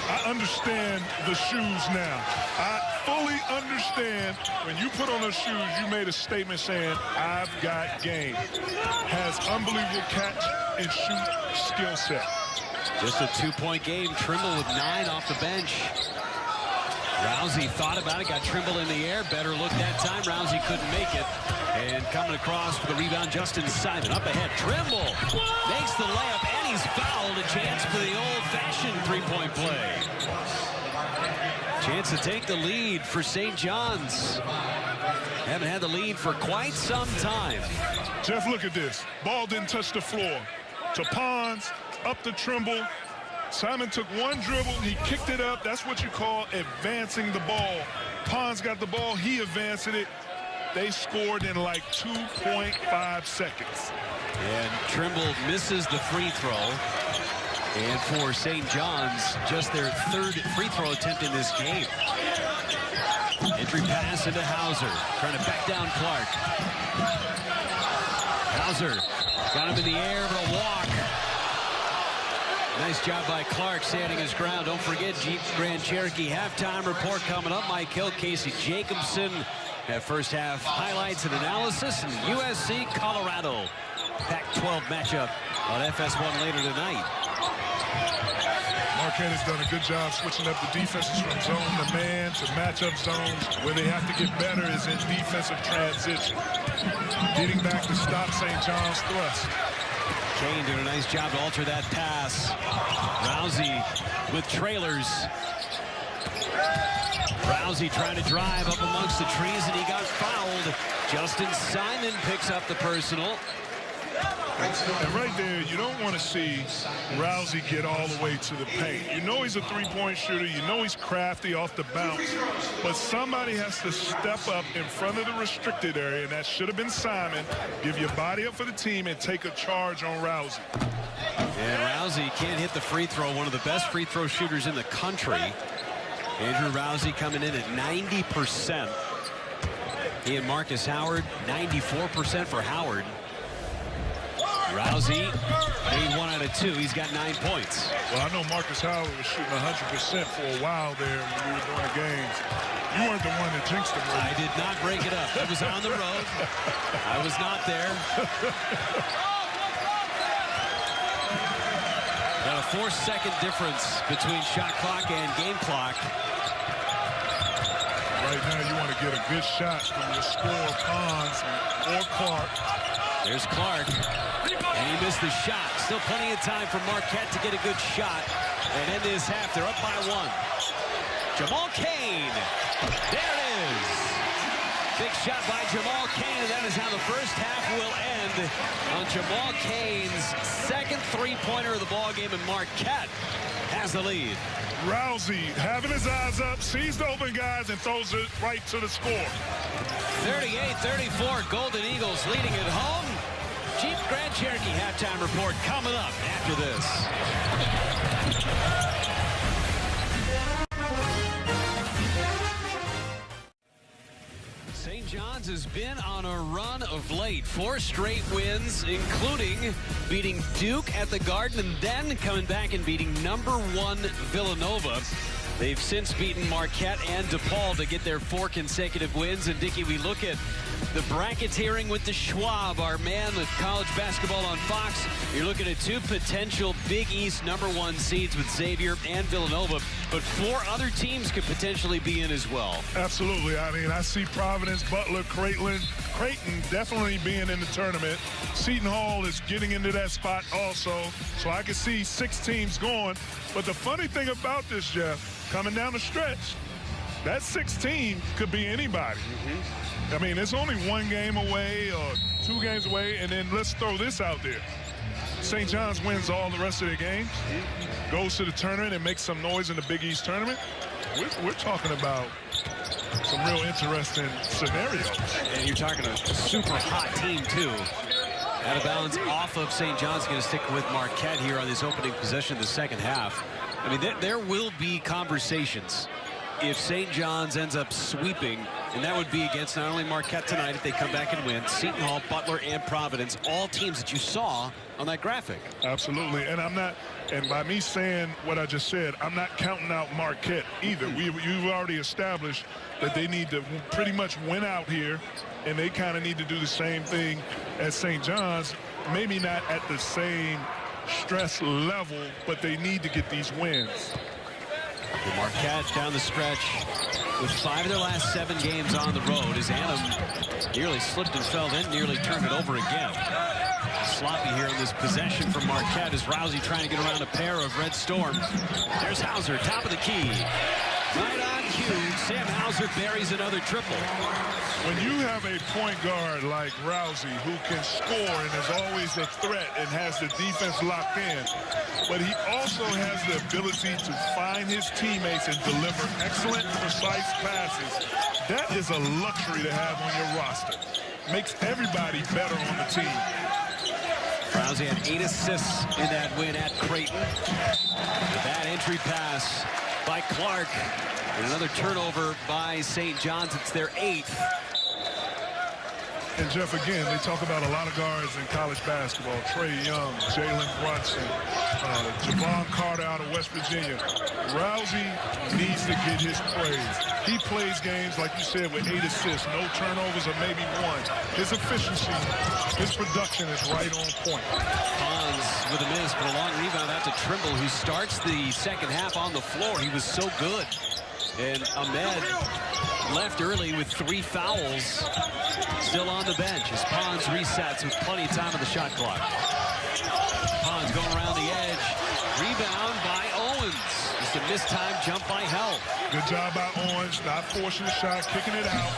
I understand the shoes now. I fully understand when you put on those shoes, you made a statement saying, I've got game. Has unbelievable catch and shoot skill set. Just a 2-point game. Trimble with 9 off the bench. Rousey thought about it, got Trimble in the air. Better look that time. Rousey couldn't make it. And coming across for the rebound, Justin Simon. Up ahead, Trimble makes the layup, and he's fouled. A chance for the old-fashioned 3-point play. Chance to take the lead for St. John's. Haven't had the lead for quite some time. Jeff, look at this. Ball didn't touch the floor. To Pons, up to Trimble. Simon took one dribble, he kicked it up. That's what you call advancing the ball. Pons got the ball, he advanced it. They scored in like 2.5 seconds. And Trimble misses the free throw. And for St. John's, just their third free throw attempt in this game. Entry pass into Hauser, trying to back down Clark. Hauser got him in the air, but a walk. Nice job by Clark standing his ground. Don't forget Jeep Grand Cherokee halftime report coming up. Mike Hill, Casey Jacobson. That first half highlights and analysis. And USC Colorado Pac-12 matchup on FS1 later tonight. Marquette has done a good job switching up the defenses from zone to man to matchup zones. Where they have to get better is in defensive transition. Getting back to stop St. John's thrust. Kane doing a nice job to alter that pass. Rousey with trailers. Rousey trying to drive up amongst the trees, and he got fouled. Justin Simon picks up the personal. And right there, you don't want to see Rousey get all the way to the paint. You know he's a three-point shooter. You know he's crafty off the bounce. But somebody has to step up in front of the restricted area, and that should have been Simon. Give your body up for the team and take a charge on Rousey. And Rousey can't hit the free throw, one of the best free throw shooters in the country. Andrew Rousey coming in at 90%. He and Marcus Howard, 94% for Howard. Rousey made 1 out of 2. He's got 9 points. Well, I know Marcus Howard was shooting 100% for a while there when we were doing the games. You weren't the one that jinxed him. I did not break it up. I was on the road. I was not there. Got a 4-second difference between shot clock and game clock. Right now, you want to get a good shot from your scorer, Pons or Clark. There's Clark. And he missed the shot. Still plenty of time for Marquette to get a good shot. And end this half, they're up by 1. Jamal Kane. There it is. Big shot by Jamal Kane, and that is how the first half will end on Jamal Kane's second three-pointer of the ballgame, and Marquette has the lead. Rousey having his eyes up, sees the open guys, and throws it right to the score. 38-34, Golden Eagles leading at home. Jeep Grand Cherokee halftime report coming up after this. St. John's has been on a run of late. 4 straight wins, including beating Duke at the Garden and then coming back and beating #1 Villanova. They've since beaten Marquette and DePaul to get their 4 consecutive wins. And, Dickie, we look at the bracketeering with the Schwab, our man with college basketball on Fox. You're looking at 2 potential Big East #1 seeds with Xavier and Villanova, but 4 other teams could potentially be in as well. Absolutely. I mean, I see Providence, Butler, Creighton definitely being in the tournament. Seton Hall is getting into that spot also, so I can see 6 teams going. But the funny thing about this, Jeff, coming down the stretch, that 6th team could be anybody. I mean, it's only 1 game away or 2 games away, and then let's throw this out there. St. John's wins all the rest of their games, goes to the tournament and makes some noise in the Big East tournament. We're talking about some real interesting scenarios. And you're talking a super hot team, too. Out of bounds off of St. John's, going to stick with Marquette here on this opening possession of the second half. I mean, there will be conversations if St. John's ends up sweeping, and that would be against not only Marquette tonight if they come back and win, Seton Hall, Butler, and Providence, all teams that you saw on that graphic. Absolutely, and I'm not, and by me saying what I just said, I'm not counting out Marquette either. You've already established that they need to pretty much win out here, and they kind of need to do the same thing as St. John's, maybe not at the same stress level, but they need to get these wins. And Marquette down the stretch with 5 of their last 7 games on the road as Annam nearly slipped and fell, then nearly turned it over again. Sloppy here in this possession from Marquette as Rousey trying to get around a pair of Red Storm. There's Hauser, top of the key. Right on cue, Sam Hauser buries another triple. When you have a point guard like Rousey who can score and is always a threat and has the defense locked in, but he also has the ability to find his teammates and deliver excellent, precise passes, that is a luxury to have on your roster. Makes everybody better on the team. Rousey had 8 assists in that win at Creighton. With that entry pass by Clark. And another turnover by St. John's. It's their 8th. And Jeff, again, they talk about a lot of guards in college basketball. Trae Young, Jalen Brunson, Javon Carter out of West Virginia. Rousey needs to get his praise. He plays games, like you said, with 8 assists, no turnovers or maybe 1. His efficiency, his production is right on point. Pons with a miss, but a long rebound out to Trimble, who starts the second half on the floor. He was so good. And Ahmed left early with 3 fouls. Still on the bench as Pons resets with plenty of time on the shot clock. Pons going around the edge. Rebound by Owens. Just a mistimed jump by Held. Good job by Owens, not forcing the shot, kicking it out.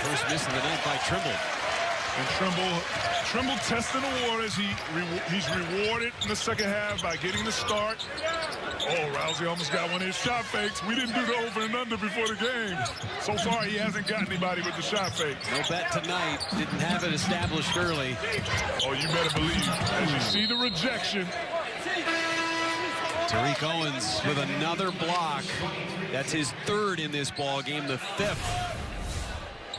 First miss of the night by Trimble. And Trimble testing the waters. He's rewarded in the second half by getting the start. Oh, Rousey almost got one of his shot fakes. We didn't do the over and under before the game. So far, he hasn't got anybody with the shot fake. No bet tonight. Didn't have it established early. Oh, you better believe. As you see the rejection. Tariq Owens with another block. That's his 3rd in this ball game, the 5th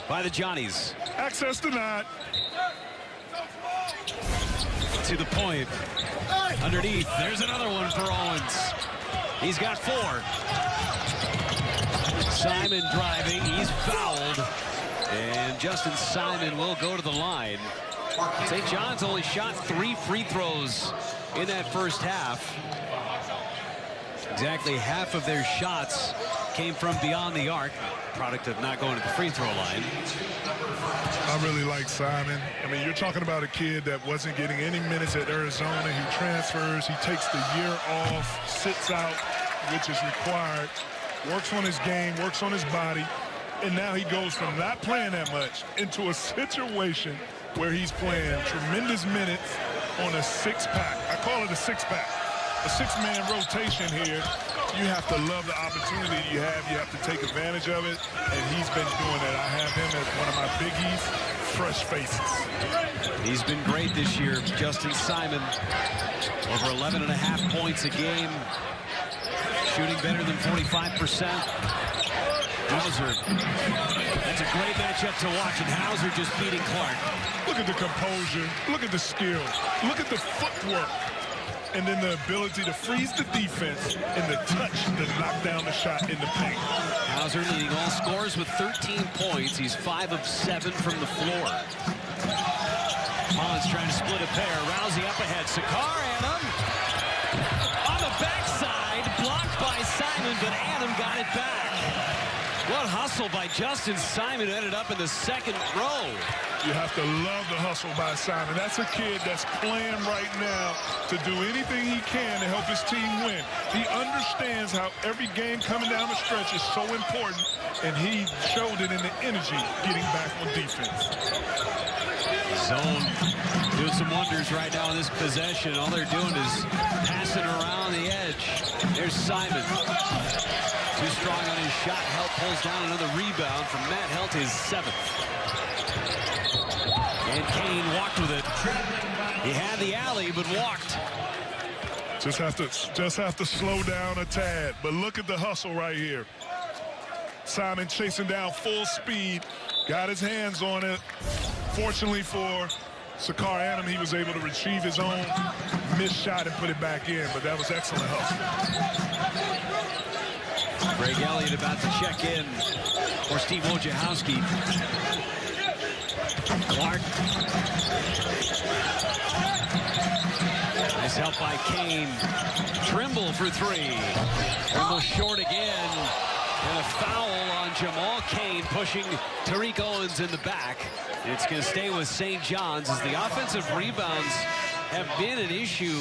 by the Johnnies. Access denied. To the point. Underneath, there's another one for Owens. He's got 4. Simon driving, he's fouled. And Justin Simon will go to the line. St. John's only shot 3 free throws in that first half. Exactly half of their shots came from beyond the arc, product of not going to the free throw line. I really like Simon. I mean, you're talking about a kid that wasn't getting any minutes at Arizona. He transfers, he takes the year off, sits out, which is required, works on his game, works on his body, and now he goes from not playing that much into a situation where he's playing tremendous minutes on a 6-pack. I call it a 6-pack. A 6-man rotation here. You have to love the opportunity you have. You have to take advantage of it, and he's been doing it. I have him as one of my biggies, fresh faces. He's been great this year, Justin Simon. Over 11.5 points a game. Shooting better than 45%. Hauser. That's a great matchup to watch, and Hauser just beating Clark. Look at the composure. Look at the skill. Look at the footwork. And then the ability to freeze the defense and the touch to knock down the shot in the paint. Hauser leading all scorers with 13 points. He's 5 of 7 from the floor. Pons trying to split a pair. Rousey up ahead. Sakar Adam on the backside. Blocked by Simon, but Adam got it back. What hustle by Justin Simon, ended up in the second row. You have to love the hustle by Simon. That's a kid that's playing right now to do anything he can to help his team win. He understands how every game coming down the stretch is so important, and he showed it in the energy getting back on defense. Zone doing some wonders right now in this possession. All they're doing is passing around the edge. There's Simon. Too strong on his shot. Helt pulls down another rebound from Matt Helt, his 7th. And Kane walked with it. He had the alley, but walked. Just have to slow down a tad. But look at the hustle right here. Simon chasing down full speed. Got his hands on it. Fortunately for Sakar Adam, he was able to retrieve his own missed shot and put it back in. But that was excellent hustle. Greg Elliott about to check in for Steve Wojciechowski. Clark. Nice help by Kane. Trimble for 3. Trimble short again. And a foul on Jamal Kane, pushing Tariq Owens in the back. It's going to stay with St. John's as the offensive rebounds have been an issue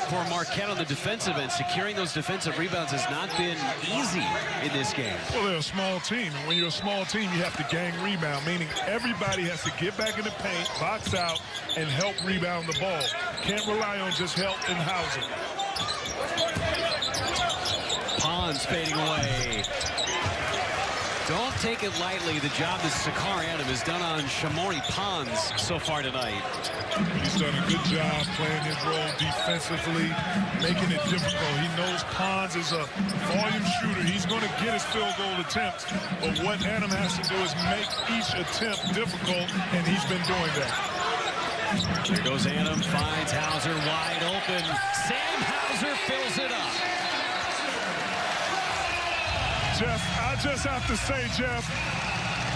for Marquette on the defensive end. Securing those defensive rebounds has not been easy in this game. Well, they're a small team, and when you're a small team, you have to gang rebound, meaning everybody has to get back in the paint, box out, and help rebound the ball. Can't rely on just help and housing. Pons fading away. Don't take it lightly, the job that Sakar Adam has done on Shamori Pons so far tonight. He's done a good job playing his role defensively, making it difficult. He knows Pons is a volume shooter. He's going to get his field goal attempts, but what Adam has to do is make each attempt difficult, and he's been doing that. Here goes Adam, finds Hauser wide open. Sam Hauser fills it up. Jeff, I just have to say, Jeff,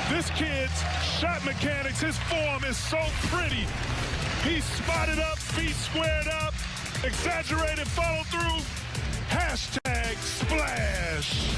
this kid's shot mechanics, his form is so pretty. He's spotted up, feet squared up, exaggerated follow through. Hashtag splash.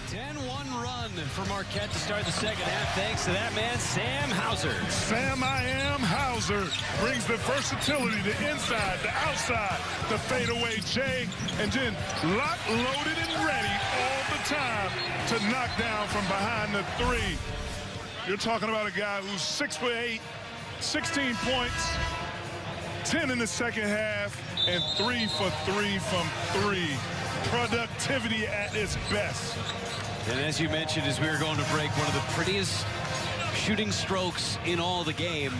10-1 run for Marquette to start the second half, thanks to that man, Sam Hauser. Sam Hauser brings the versatility, the inside, the outside, the fadeaway J, and then locked, loaded, and ready all the time to knock down from behind the three. You're talking about a guy who's 6'8", 16 points, 10 in the second half, and 3 for 3 from 3. Productivity at its best. And as you mentioned, as we were going to break, one of the prettiest shooting strokes in all the game.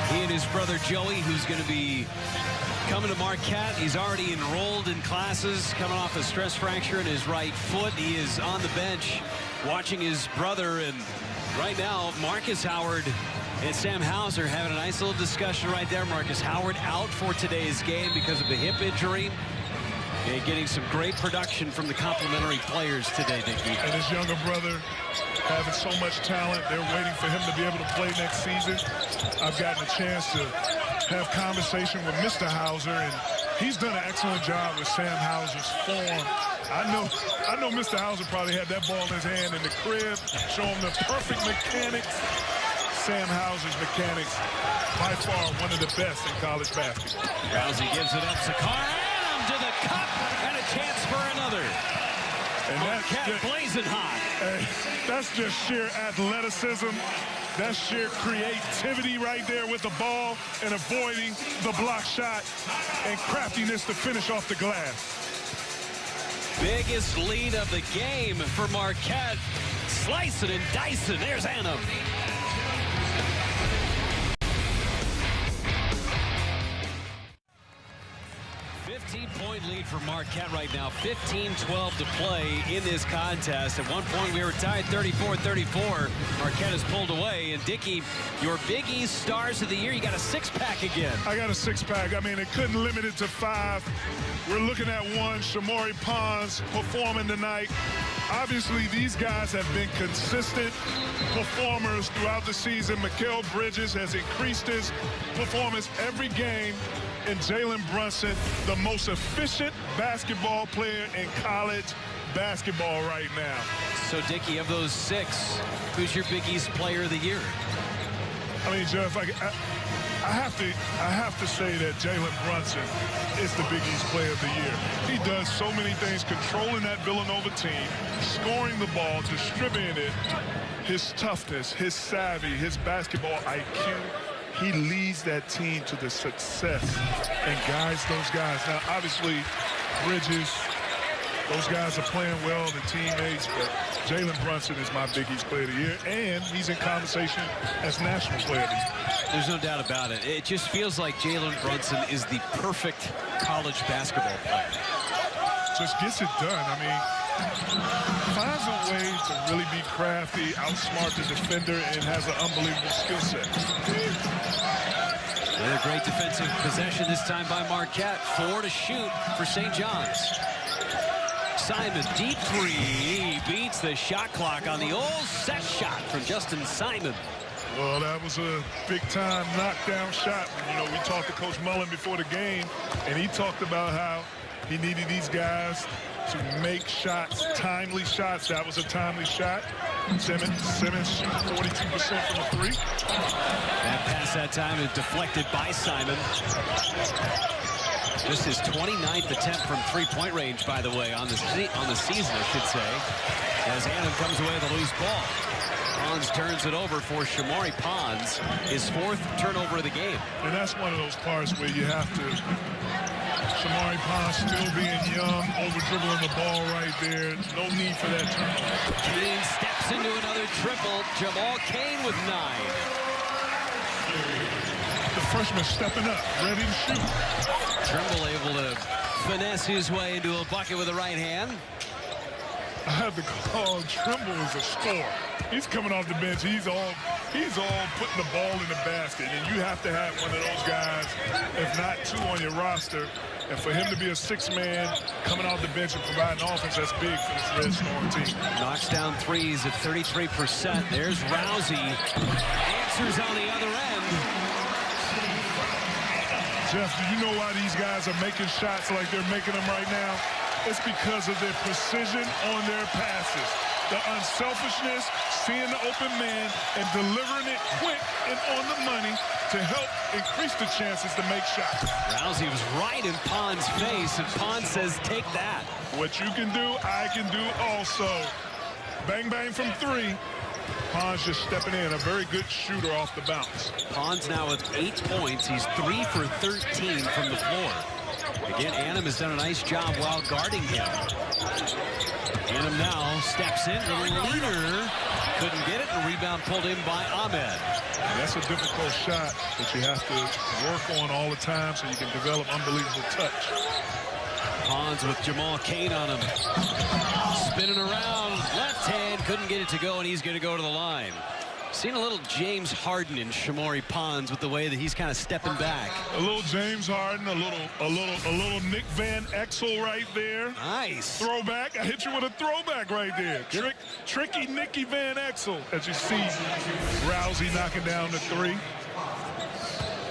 He and his brother Joey, who's going to be coming to Marquette. He's already enrolled in classes, coming off a stress fracture in his right foot. He is on the bench watching his brother, and right now, Marcus Howard and Sam Hauser having a nice little discussion right there. Marcus Howard out for today's game because of a hip injury. And getting some great production from the complimentary players today, Dickie. And his younger brother having so much talent. They're waiting for him to be able to play next season. I've gotten a chance to have conversation with Mr. Hauser, and he's done an excellent job with Sam Hauser's form. I know Mr. Hauser probably had that ball in his hand in the crib, show him the perfect mechanics. Sam Hauser's mechanics, by far one of the best in college basketball. Rousey gives it up. Sakar to the cup, and a chance for another. And Marquette blazing hot. Hey, that's just sheer athleticism. That's sheer creativity right there with the ball and avoiding the block shot and craftiness to finish off the glass. Biggest lead of the game for Marquette. Slicing and dicing. There's Annam. 15-point lead for Marquette right now. 15-12 to play in this contest. At one point, we were tied 34-34. Marquette has pulled away. And, Dickie, your Big East stars of the year, you got a six-pack again. I got a six-pack. I mean, it couldn't limit it to 5. We're looking at one, Shamori Pons performing tonight. Obviously, these guys have been consistent performers throughout the season. Mikal Bridges has increased his performance every game. And Jalen Brunson, the most efficient basketball player in college basketball right now. So, Dickie, of those 6, who's your Big East player of the year? I mean, Jeff, I have to say that Jalen Brunson is the Big East player of the year. He does so many things, controlling that Villanova team, scoring the ball, distributing it, his toughness, his savvy, his basketball IQ. He leads that team to the success and guides those guys. Now, obviously, Bridges, those guys are playing well, the teammates, but Jalen Brunson is my Big East player of the year, and he's in conversation as national player of the year. There's no doubt about it. It just feels like Jalen Brunson is the perfect college basketball player. Just gets it done. I mean, finds a way to really be crafty, outsmart the defender, and has an unbelievable skill set. Another great defensive possession this time by Marquette. 4 to shoot for St. John's. Simon, deep three. He beats the shot clock on the old set shot from Justin Simon. Well, that was a big-time knockdown shot. You know, we talked to Coach Mullen before the game, and he talked about how he needed these guys to make shots, timely shots. That was a timely shot. Simmons shooting 42% from the three. That pass that time is deflected by Simon. Just his 29th attempt from three-point range, by the way, on the season, I should say, as Adam comes away with a loose ball. Pons turns it over for Shamori Pons, his 4th turnover of the game. And that's one of those parts where you have to, Shamori Pons still being young, over-dribbling the ball right there. No need for that turnover. Kane steps into another triple. Jamal Kane with 9. The freshman stepping up, ready to shoot. Trimble able to finesse his way into a bucket with the right hand. I have to call Trimble as a scorer. He's coming off the bench. He's all putting the ball in the basket. And you have to have one of those guys, if not 2 on your roster. And for him to be a 6-man coming off the bench and providing offense, that's big for this Red Storm team. Knocks down threes at 33%. There's Rousey. Answers on the other end. Jeff, do you know why these guys are making shots like they're making them right now? It's because of their precision on their passes. The unselfishness, seeing the open man, and delivering it quick and on the money to help increase the chances to make shots. Rousey was right in Pons' face, and Pons says, take that. What you can do, I can do also. Bang, bang from 3. Pons just stepping in, a very good shooter off the bounce. Pons now with 8 points. He's 3 for 13 from the floor. Again, Annam has done a nice job while guarding him. Annam now steps in. The leader couldn't get it. The rebound pulled in by Ahmed. And that's a difficult shot that you have to work on all the time so you can develop unbelievable touch. Pons with Jamal Kane on him. Spinning around, left hand, couldn't get it to go, and he's going to go to the line. Seen a little James Harden in Shamori Pons with the way that he's kind of stepping back. A little James Harden, a little Nick Van Exel right there. Nice. Throwback. I hit you with a throwback right there. Tricky Nicky Van Exel. As you see, Rousey knocking down the 3.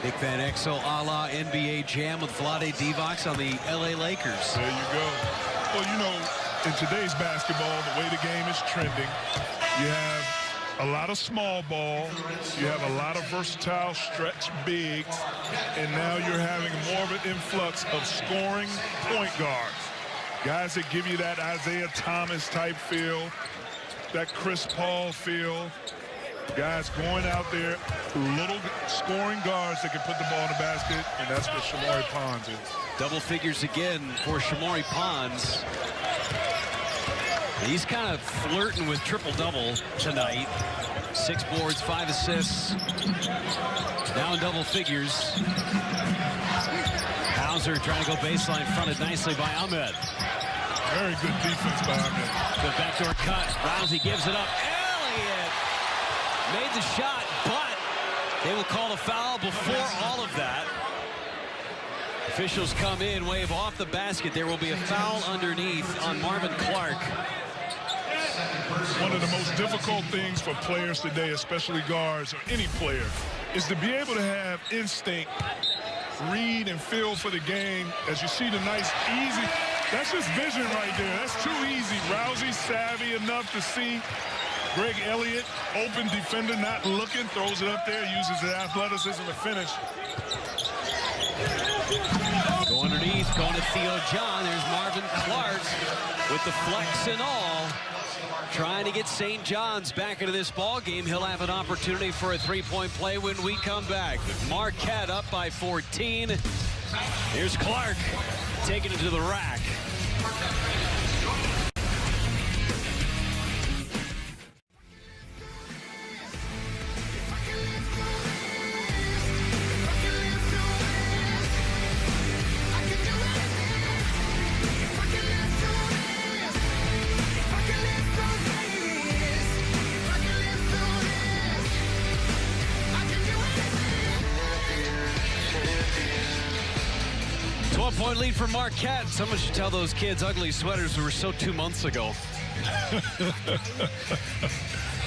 Nick Van Exel a la NBA Jam with Vlade Divac on the LA Lakers. There you go. Well, you know, in today's basketball, the way the game is trending, you have a lot of small ball, you have a lot of versatile stretch bigs, and now you're having more of an influx of scoring point guards. Guys that give you that Isaiah Thomas type feel, that Chris Paul feel. Guys going out there, little scoring guards that can put the ball in the basket, and that's what Shamori Pons is. Double figures again for Shamori Pons. He's kind of flirting with triple-double tonight. 6 boards, 5 assists. Now in double figures. Hauser trying to go baseline, fronted nicely by Ahmed. Very good defense by Ahmed. Good backdoor cut. Rousey gives it up. Elliott made the shot, but they will call a foul before all of that. Officials come in, wave off the basket. There will be a foul underneath on Marvin Clark. One of the most difficult things for players today, especially guards or any player, is to be able to have instinct, read and feel for the game. As you see the nice, easy, that's just vision right there. That's too easy. Rousey savvy enough to see Greg Elliott, open defender, not looking, throws it up there, uses his athleticism to finish. Go underneath, going to Theo John. There's Marvin Clark with the flex and all. Trying to get St. John's back into this ball game. He'll have an opportunity for a 3-point play when we come back. Marquette up by 14. Here's Clark taking it to the rack. Point lead for Marquette. Someone should tell those kids ugly sweaters were so 2 months ago.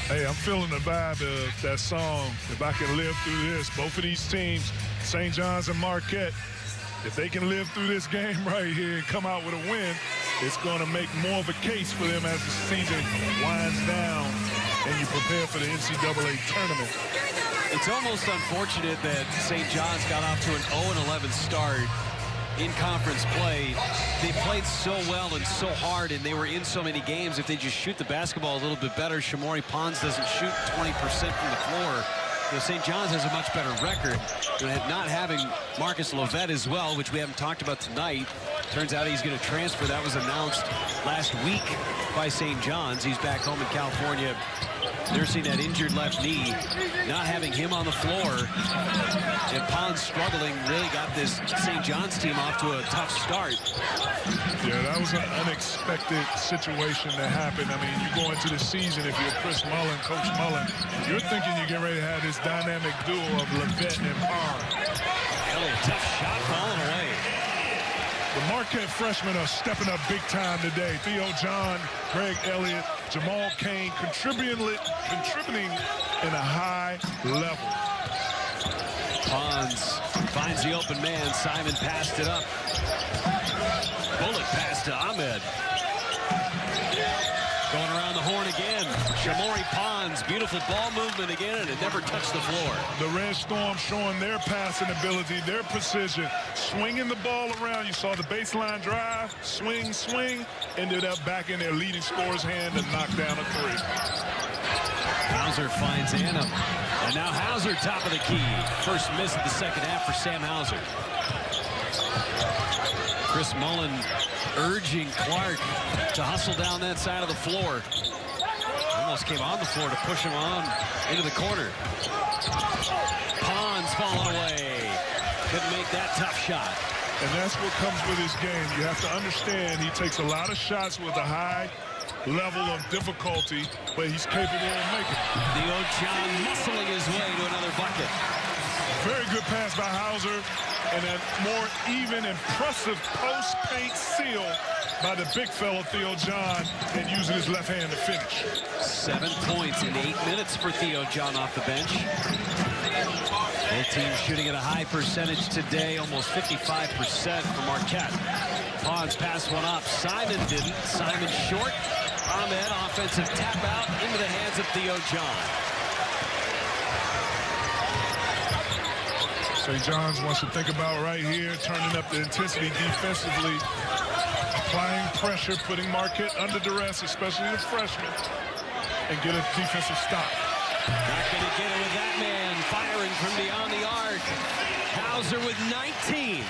Hey, I'm feeling the vibe of that song. If I can live through this, both of these teams, St. John's and Marquette, if they can live through this game right here and come out with a win, it's going to make more of a case for them as the season winds down. and you prepare for the NCAA tournament. It's almost unfortunate that St. John's got off to an 0-11 start in conference play. They played so well and so hard, and they were in so many games. If they just shoot the basketball a little bit better, Shamori Pons doesn't shoot 20% from the floor. So St. John's has a much better record. Not having Marcus Lovett as well, which we haven't talked about tonight. Turns out he's going to transfer. That was announced last week by St. John's. He's back home in California, nursing that injured left knee. Not having him on the floor, and Pons struggling, really got this St. John's team off to a tough start. Yeah, that was an unexpected situation that happened. I mean, you go into the season, if you're Chris Mullen, Coach Mullen, you're thinking you're getting ready to have this dynamic duo of Lovett and Pons. A little tough shot falling away. The Marquette freshmen are stepping up big time today. Theo John, Greg Elliott, Jamal Kane contributing in a high level. Pons finds the open man. Simon passed it up. Bullet pass to Ahmed. Going around the horn again. Shamori Pons, beautiful ball movement again, and it never touched the floor. The Red Storm showing their passing ability, their precision, swinging the ball around. You saw the baseline drive, swing, swing, ended up back in their leading scorer's hand to knock down a three. Hauser finds Annam. And now Hauser top of the key. First miss of the second half for Sam Hauser. Chris Mullen urging Clark to hustle down that side of the floor. Almost came on the floor to push him on into the corner. Pons falling away. Couldn't make that tough shot. And that's what comes with his game. You have to understand he takes a lot of shots with a high level of difficulty, but he's capable of making it. Theo John muscling his way to another bucket. Very good pass by Hauser, and a more even, impressive post-paint seal by the big fella, Theo John, and using his left hand to finish. 7 points in 8 minutes for Theo John off the bench. Both teams shooting at a high percentage today, almost 55% for Marquette. Pons passed one up. Simon didn't. Simon short. Ahmed, offensive tap out into the hands of Theo John. St. John's wants to think about right here, turning up the intensity defensively, applying pressure, putting Marquette under duress, especially the freshmen, and get a defensive stop. Not going to get it with that man, firing from beyond the arc. Hauser with 19.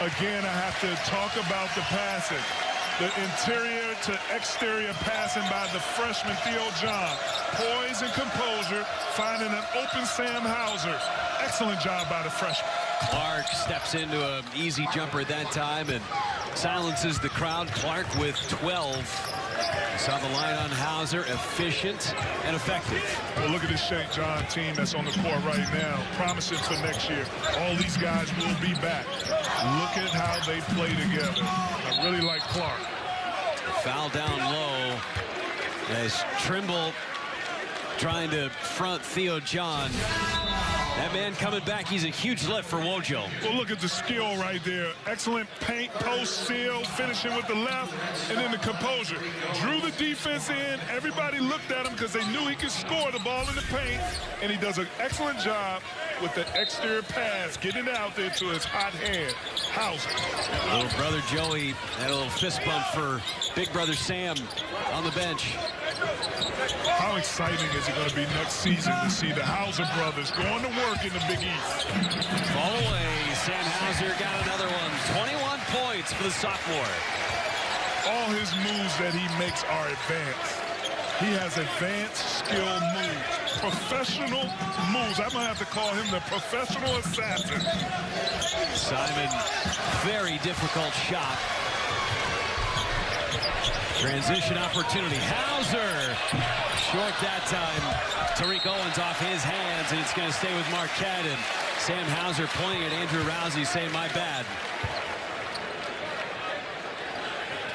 Again, I have to talk about the passing. The interior to exterior passing by the freshman Theo John. Poise and composure, finding an open Sam Hauser. Excellent job by the freshman. Clark steps into an easy jumper at that time and silences the crowd. Clark with 12. You saw the line on Hauser, efficient and effective. Well, look at this St. John team that's on the court right now, promising for next year. All these guys will be back. Look at how they play together. I really like Clark. Foul down low as Trimble trying to front Theo John. That man coming back, he's a huge lift for Wojo. Well, look at the skill right there. Excellent paint, post, seal, finishing with the left, and then the composure. Drew the defense in. Everybody looked at him because they knew he could score the ball in the paint, and he does an excellent job with the exterior pass, getting it out there to his hot hand. Hauser. Little brother Joey had a little fist bump for big brother Sam on the bench. How exciting is it going to be next season to see the Hauser brothers going to work in the Big East? Fall away. Sam Hauser got another one. 21 points for the sophomore. All his moves that he makes are advanced. He has advanced skill moves. Professional moves. I'm going to have to call him the professional assassin. Simon, very difficult shot. Transition opportunity. Hauser. Short that time. Tariq Owens off his hands, and it's going to stay with Marquette. And Sam Hauser pointing at Andrew Rousey saying, my bad.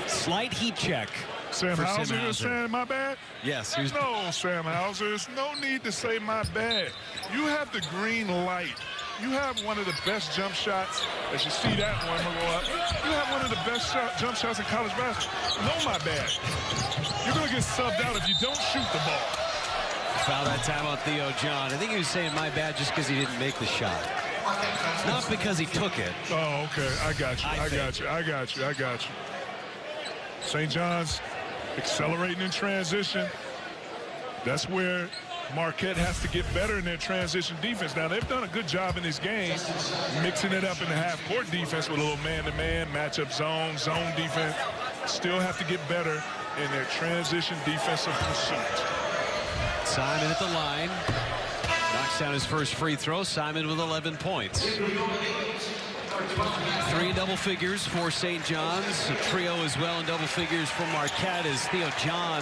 Slight heat check. Sam Hauser is saying my bad? Yes. No, Sam Hauser. There's no need to say my bad. You have the green light. You have one of the best jump shots. As you see that one go up, you have one of the best jump shots in college basketball. No, my bad. You're going to get subbed out if you don't shoot the ball. foul that time on Theo John. I think he was saying my bad just because he didn't make the shot. Not because he took it. Oh, okay. I got you. St. John's accelerating in transition. That's where Marquette has to get better in their transition defense. Now, they've done a good job in this game mixing it up in the half-court defense with a little man-to-man, matchup zone defense. Still have to get better in their transition defensive pursuit. Simon at the line. Knocks down his first free throw. Simon with 11 points. 3 double figures for St. John's. A trio as well in double figures for Marquette as Theo John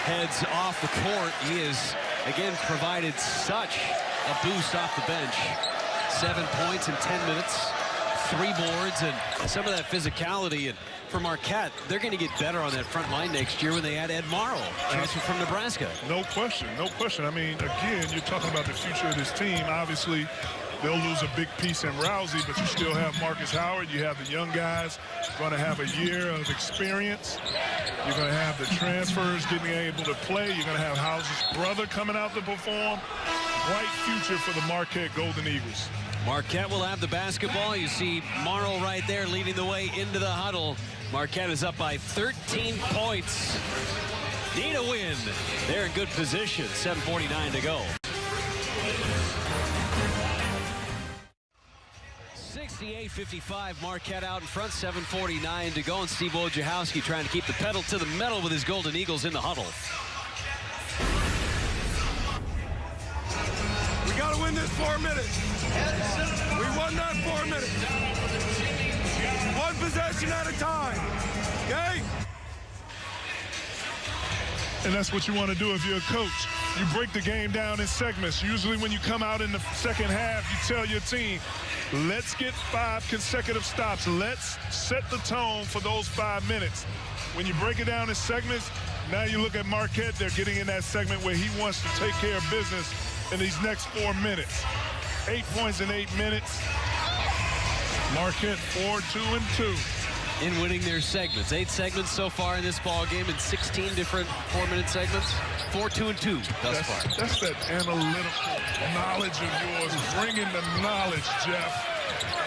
heads off the court. He has, again, provided such a boost off the bench. 7 points in 10 minutes. 3 boards and some of that physicality. And for Marquette, they're going to get better on that front line next year when they add Ed Morrow, transfer from Nebraska. No question. I mean, again, you're talking about the future of this team. Obviously, they'll lose a big piece in Rousey, but you still have Marcus Howard. You have the young guys going to have a year of experience. You're going to have the transfers getting able to play. You're going to have House's brother coming out to perform. Bright future for the Marquette Golden Eagles. Marquette will have the basketball. You see Morrow right there leading the way into the huddle. Marquette is up by 13 points. Need a win. They're in good position. 7:49 to go. 68-55, Marquette out in front, 7:49 to go, and Steve Wojciechowski trying to keep the pedal to the metal with his Golden Eagles in the huddle. We got to win this 4 minutes. We won that 4 minutes. One possession at a time, okay? And that's what you want to do if you're a coach. You break the game down in segments. Usually when you come out in the second half, you tell your team, let's get 5 consecutive stops. Let's set the tone for those 5 minutes. When you break it down in segments, now you look at Marquette, they're getting in that segment where he wants to take care of business in these next 4 minutes. 8 points in 8 minutes. Marquette 4-2-2. In winning their segments. 8 segments so far in this ball game in 16 different 4-minute segments. 4-2-2 thus far. That's that analytical knowledge of yours. Bringing the knowledge, Jeff.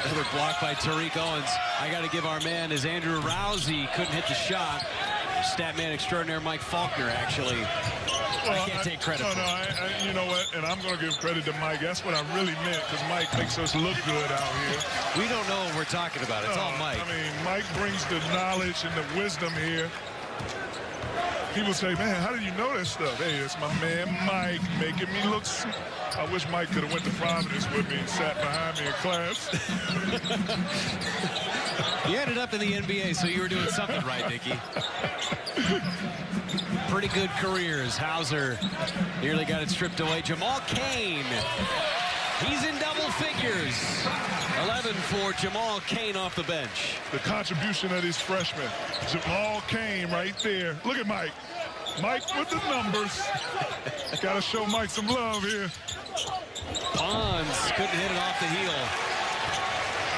Another block by Tariq Owens. I got to give our man as Andrew Rousey couldn't hit the shot. Stat man extraordinaire Mike Faulkner, actually. Well, I can't take credit for it. You know what? And I'm going to give credit to Mike. That's what I really meant, because Mike makes us look good out here. We don't know what we're talking about. It's all Mike. I mean, Mike brings the knowledge and the wisdom here. People say, man, how did you know that stuff? Hey, it's my man Mike making me look. I wish Mike could have went to Providence with me and sat behind me in class. You ended up in the NBA, so you were doing something right, Dickie. Pretty good careers. Hauser nearly got it stripped away. Jamal Cain, he's in double figures. 11 for Jamal Cain off the bench. The contribution of this freshman, Jamal Cain right there. Look at Mike. Mike with the numbers. Got to show Mike some love here. Pons couldn't hit it off the heel.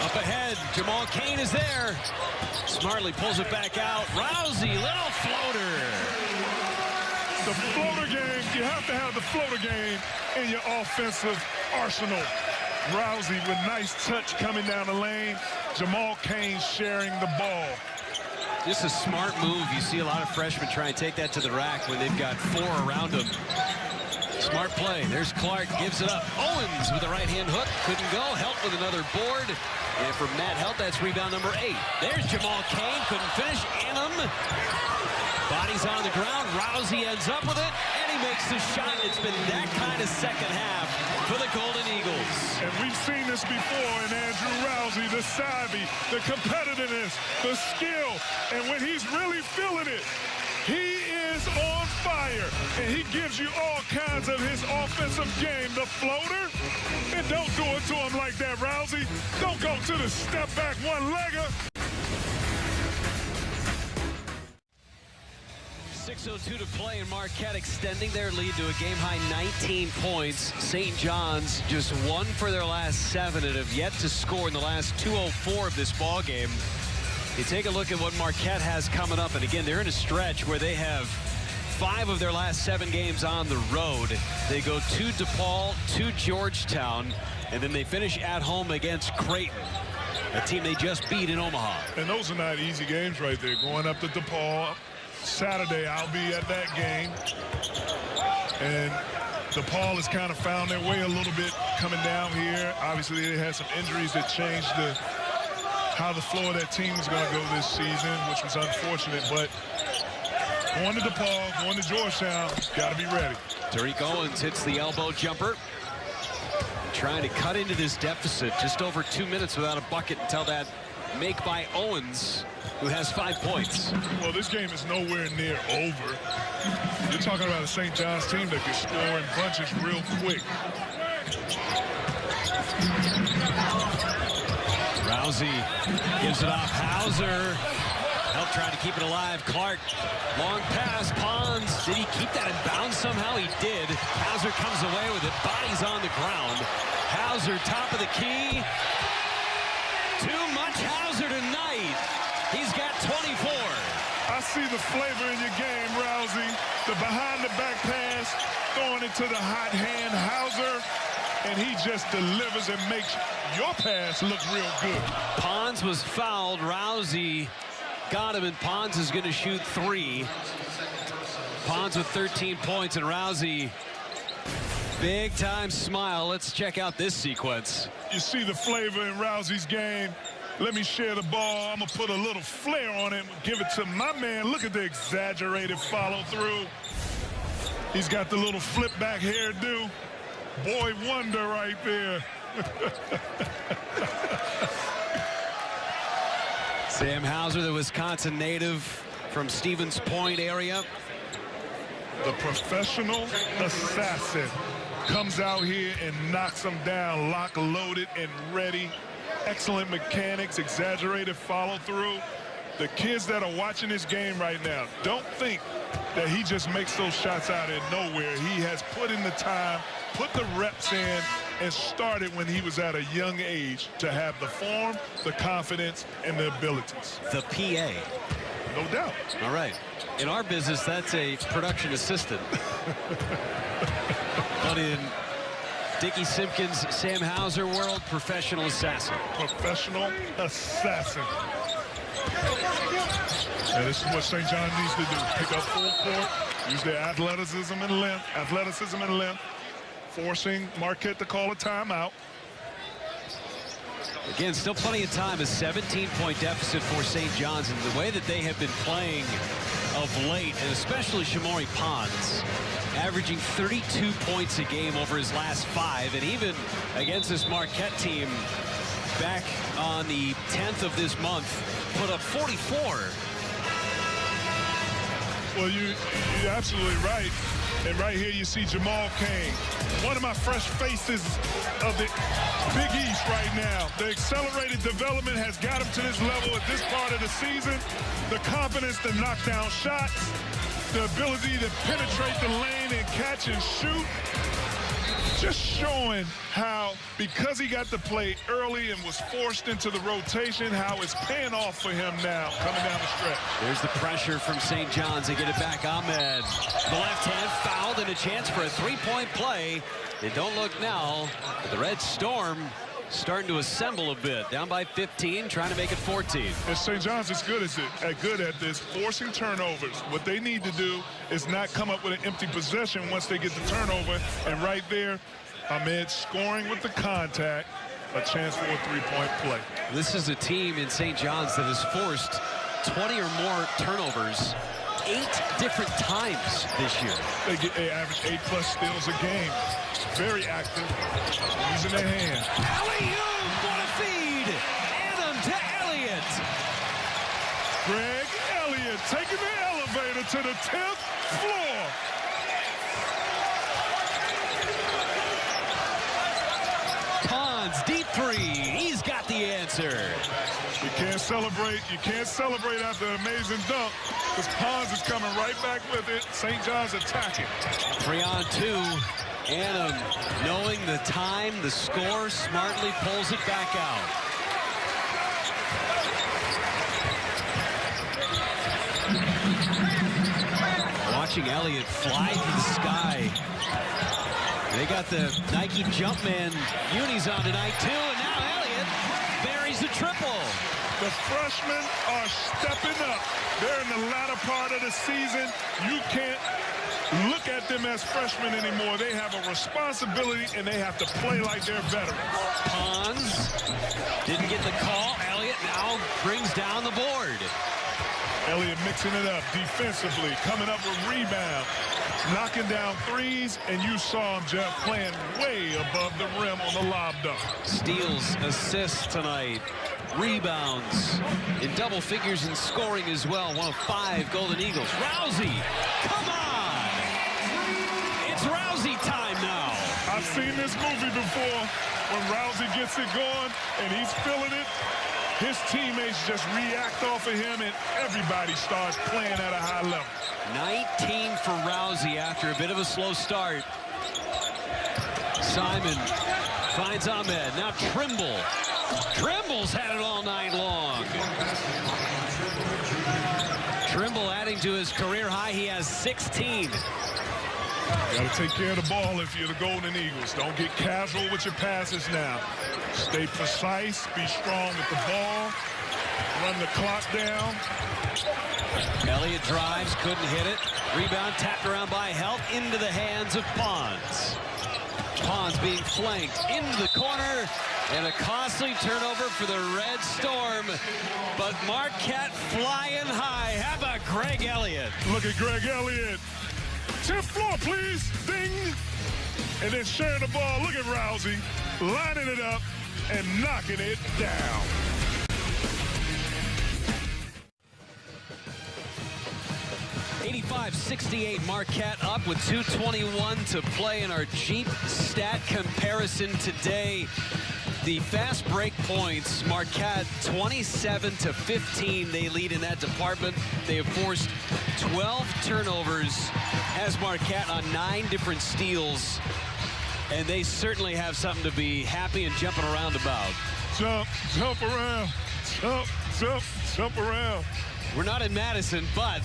Up ahead, Jamal Cain is there. Smartly pulls it back out. Rousey, little floater. The floater game, you have to have the floater game in your offensive arsenal. Rousey with nice touch coming down the lane. Jamal Cain sharing the ball. Just a smart move. You see a lot of freshmen try and take that to the rack when they've got 4 around them. Smart play. There's Clark, gives it up. Owens with a right-hand hook. Couldn't go. Help with another board. And for Matt Help, that's rebound number 8. There's Jamal Cain. Couldn't finish. Annam. Bodies on the ground. Rousey ends up with it. And he makes the shot. It's been that kind of second half for the Golden Eagles. And we've seen this before in Andrew Rousey, the savvy, the competitiveness, the skill. And when he's really feeling it, he is on fire, and he gives you all kinds of his offensive game. The floater, and don't do it to him like that, Rousey. Don't go to the step-back one-legger. 6:02 to play, and Marquette extending their lead to a game-high 19 points. St. John's just 1 for their last 7 and have yet to score in the last 2:04 of this ball game. You take a look at what Marquette has coming up, and again, they're in a stretch where they have 5 of their last 7 games on the road. They go to DePaul, to Georgetown, and then they finish at home against Creighton, a team they just beat in Omaha. And those are not easy games right there. Going up to DePaul. Saturday, I'll be at that game. And DePaul has kind of found their way a little bit coming down here. Obviously, they had some injuries that changed how the flow of that team is going to go this season, which was unfortunate. But going to DePaul, going to Georgetown, got to be ready. Tariq Owens hits the elbow jumper. Trying to cut into this deficit. Just over 2 minutes without a bucket until that make by Owens, who has 5 points. Well, this game is nowhere near over. You're talking about a St. John's team that can score in bunches real quick. Rousey gives it off. Hauser help trying to keep it alive. Clark, long pass. Pons, did he keep that in bounds somehow? He did. Hauser comes away with it. Body's on the ground. Hauser, top of the key. Too much Hauser tonight. He's got 24. I see the flavor in your game, Rousey. The behind-the-back pass, throwing it to the hot hand, Hauser, and he just delivers and makes your pass look real good. Pons was fouled. Rousey got him, and Pons is going to shoot 3. Pons with 13 points, and Rousey, big-time smile. Let's check out this sequence. You see the flavor in Rousey's game. Let me share the ball. I'm going to put a little flair on it, give it to my man. Look at the exaggerated follow-through. He's got the little flip-back hairdo. Boy wonder right there. Sam Hauser, the Wisconsin native from Stevens Point area. The professional assassin comes out here and knocks them down, lock, loaded, and ready. Excellent mechanics, exaggerated follow-through. The kids that are watching this game right now, don't think that he just makes those shots out of nowhere. He has put in the time, put the reps in, and started when he was at a young age to have the form, the confidence, and the abilities. The PA. No doubt. All right. In our business, that's a production assistant. But in Dickie Simpkins, Sam Hauser world, professional assassin. Professional assassin. And this is what St. John needs to do. Pick up full court, use their athleticism and length, forcing Marquette to call a timeout. Again, still plenty of time. A 17-point deficit for St. John's, and the way that they have been playing of late, and especially Shamori Pons, averaging 32 points a game over his last 5, and even against this Marquette team back on the 10th of this month, put up 44. Well, you're absolutely right. And right here you see Jamal Kane, one of my fresh faces of the Big East right now. The accelerated development has got him to this level at this part of the season. The confidence to knock down shots, the ability to penetrate the lane and catch and shoot. Just showing how, because he got to play early and was forced into the rotation, how it's paying off for him now coming down the stretch. There's the pressure from St. John's. They get it back. Ahmed, the left hand fouled, and a chance for a 3-point play. They don't look now. The Red Storm starting to assemble a bit. Down by 15, trying to make it 14. And St. John's is good at this, forcing turnovers. What they need to do is not come up with an empty possession once they get the turnover. And right there, Ahmed scoring with the contact, a chance for a 3-point play. This is a team in St. John's that has forced 20 or more turnovers 8 different times this year. They average 8+ steals a game. Very active, using their hands. Alley-oop, what a feed! Adam to Elliott. Greg Elliott taking the elevator to the 10th floor. Pons, deep 3. He's got the answer. You can't celebrate after an amazing dunk, because Pons is coming right back with it. St. John's attacking. 3-on-2. Annam, knowing the time, the score, smartly pulls it back out. Watch watching Elliott fly through the sky. They got the Nike Jumpman unis on tonight, too, and now Elliott buries the triple. The freshmen are stepping up. They're in the latter part of the season. You can't look at them as freshmen anymore. They have a responsibility, and they have to play like they're veterans. Pons didn't get the call. Elliott now brings down the board. Elliott mixing it up defensively, coming up with rebound, knocking down threes, and you saw him, Jeff, playing way above the rim on the lob dunk. Steals, assists tonight, rebounds, in double figures in scoring as well. One of 5 Golden Eagles. Rousey, come on! It's Rousey time now. I've seen this movie before. When Rousey gets it going and he's feeling it, his teammates just react off of him, and everybody starts playing at a high level. 19 for Rousey after a bit of a slow start. Simon finds Ahmed. Now Trimble. Trimble's had it all night long. Trimble adding to his career high. He has 16. Got to take care of the ball if you're the Golden Eagles. Don't get casual with your passes now. Stay precise, be strong with the ball, run the clock down. Elliott drives, couldn't hit it. Rebound tapped around by Help into the hands of Pons. Pons being flanked into the corner, and a costly turnover for the Red Storm. But Marquette flying high. How about Greg Elliott? Look at Greg Elliott. 10th floor, please. Ding. And then sharing the ball. Look at Rousey lining it up and knocking it down. $85-68 Marquette up with 2:21 to play in our Jeep stat comparison today. The fast break points, Marquette 27-15. They lead in that department. They have forced 12 turnovers as Marquette on 9 different steals. And they certainly have something to be happy and jumping around about. Jump around. Jump around. We're not in Madison, but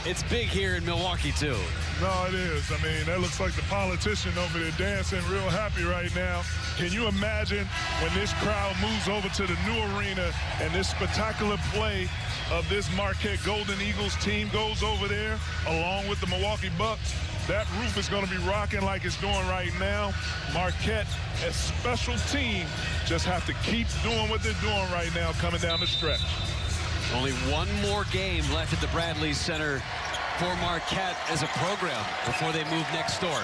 it's big here in Milwaukee, too. No, it is. I mean, that looks like the politician over there dancing real happy right now. Can you imagine when this crowd moves over to the new arena and this spectacular play of this Marquette Golden Eagles team goes over there along with the Milwaukee Bucks? That roof is going to be rocking like it's doing right now. Marquette, a special team, just have to keep doing what they're doing right now coming down the stretch. Only one more game left at the Bradley Center for Marquette as a program before they move next door.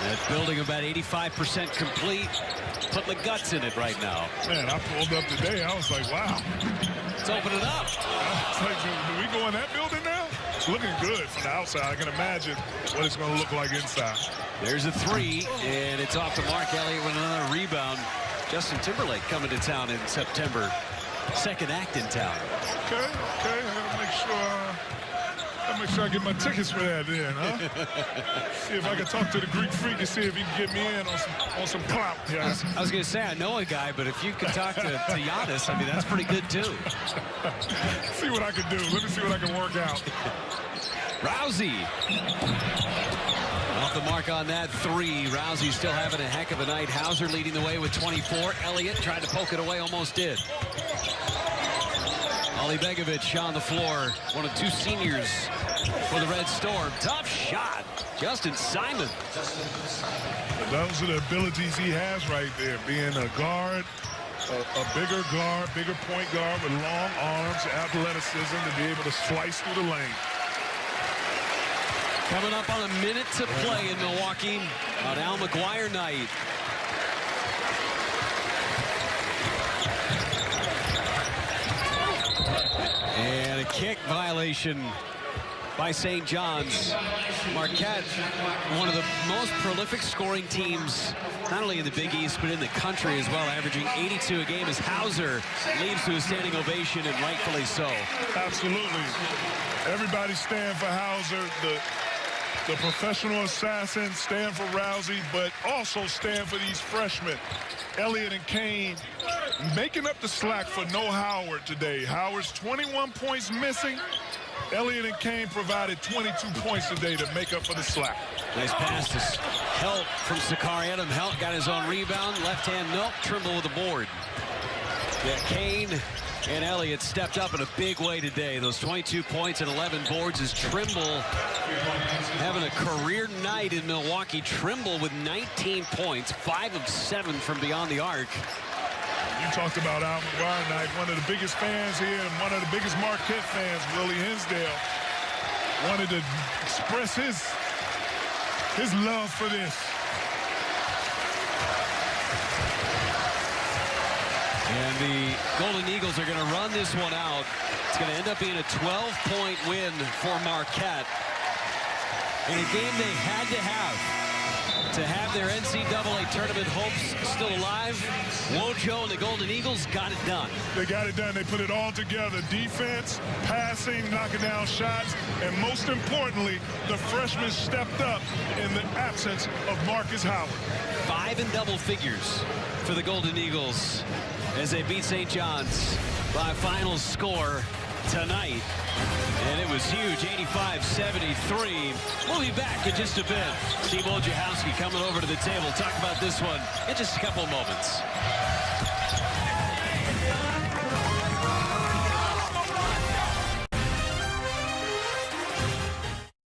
That building about 85% complete. Putting the guts in it right now. Man, I pulled up today. I was like, wow. Let's open it up. I was like, do we go in that building now? It's looking good from the outside. I can imagine what it's going to look like inside. There's a 3, and it's off to Mark Elliott with another rebound. Justin Timberlake coming to town in September. Second act in town. Okay. I gotta make sure I get my tickets for that then, huh? See if I can talk to the Greek Freak and see if he can get me in on some clout. Yeah. I was gonna say I know a guy, but if you could talk to Giannis, I mean that's pretty good too. See what I can do. Let me see what I can work out. Rousey. Off the mark on that 3. Rousey still having a heck of a night. Hauser leading the way with 24. Elliott tried to poke it away, almost did. Ali Begovic on the floor, one of 2 seniors for the Red Storm. Tough shot, Justin Simon. Those are the abilities he has right there, being a guard, a bigger point guard with long arms, athleticism to be able to slice through the lane. Coming up on a minute to play in Milwaukee on Al McGuire night. And a kick violation by St. John's. Marquette, one of the most prolific scoring teams, not only in the Big East, but in the country as well, averaging 82 a game as Hauser leaves to a standing ovation, and rightfully so. Absolutely. Everybody stand for Hauser, the professional assassin, stand for Rousey, but also stand for these freshmen, Elliott and Kane, making up the slack for no Howard today. Howard's 21 points missing. Elliott and Kane provided 22 points today to make up for the slack. Nice pass to Helt from Sakari. Adam Helt got his own rebound. Left hand, nope. Trimble with the board. Yeah, Kane and Elliott stepped up in a big way today. Those 22 points and 11 boards is Trimble having a career night in Milwaukee. Trimble with 19 points, 5 of 7 from beyond the arc. You talked about Al McGuire night. One of the biggest fans here and one of the biggest Marquette fans, Willie Hinsdale, wanted to express his love for this. And the Golden Eagles are going to run this one out. It's going to end up being a 12-point win for Marquette. In a game they had to have their NCAA tournament hopes still alive. Wojo and the Golden Eagles got it done. They got it done. They put it all together. Defense, passing, knocking down shots, and most importantly, the freshmen stepped up in the absence of Marcus Howard. 5 in double figures for the Golden Eagles as they beat St. John's by final score tonight. And it was huge, 85-73. We'll be back in just a bit. Steve Wojciechowski coming over to the table. Talk about this one in just a couple of moments.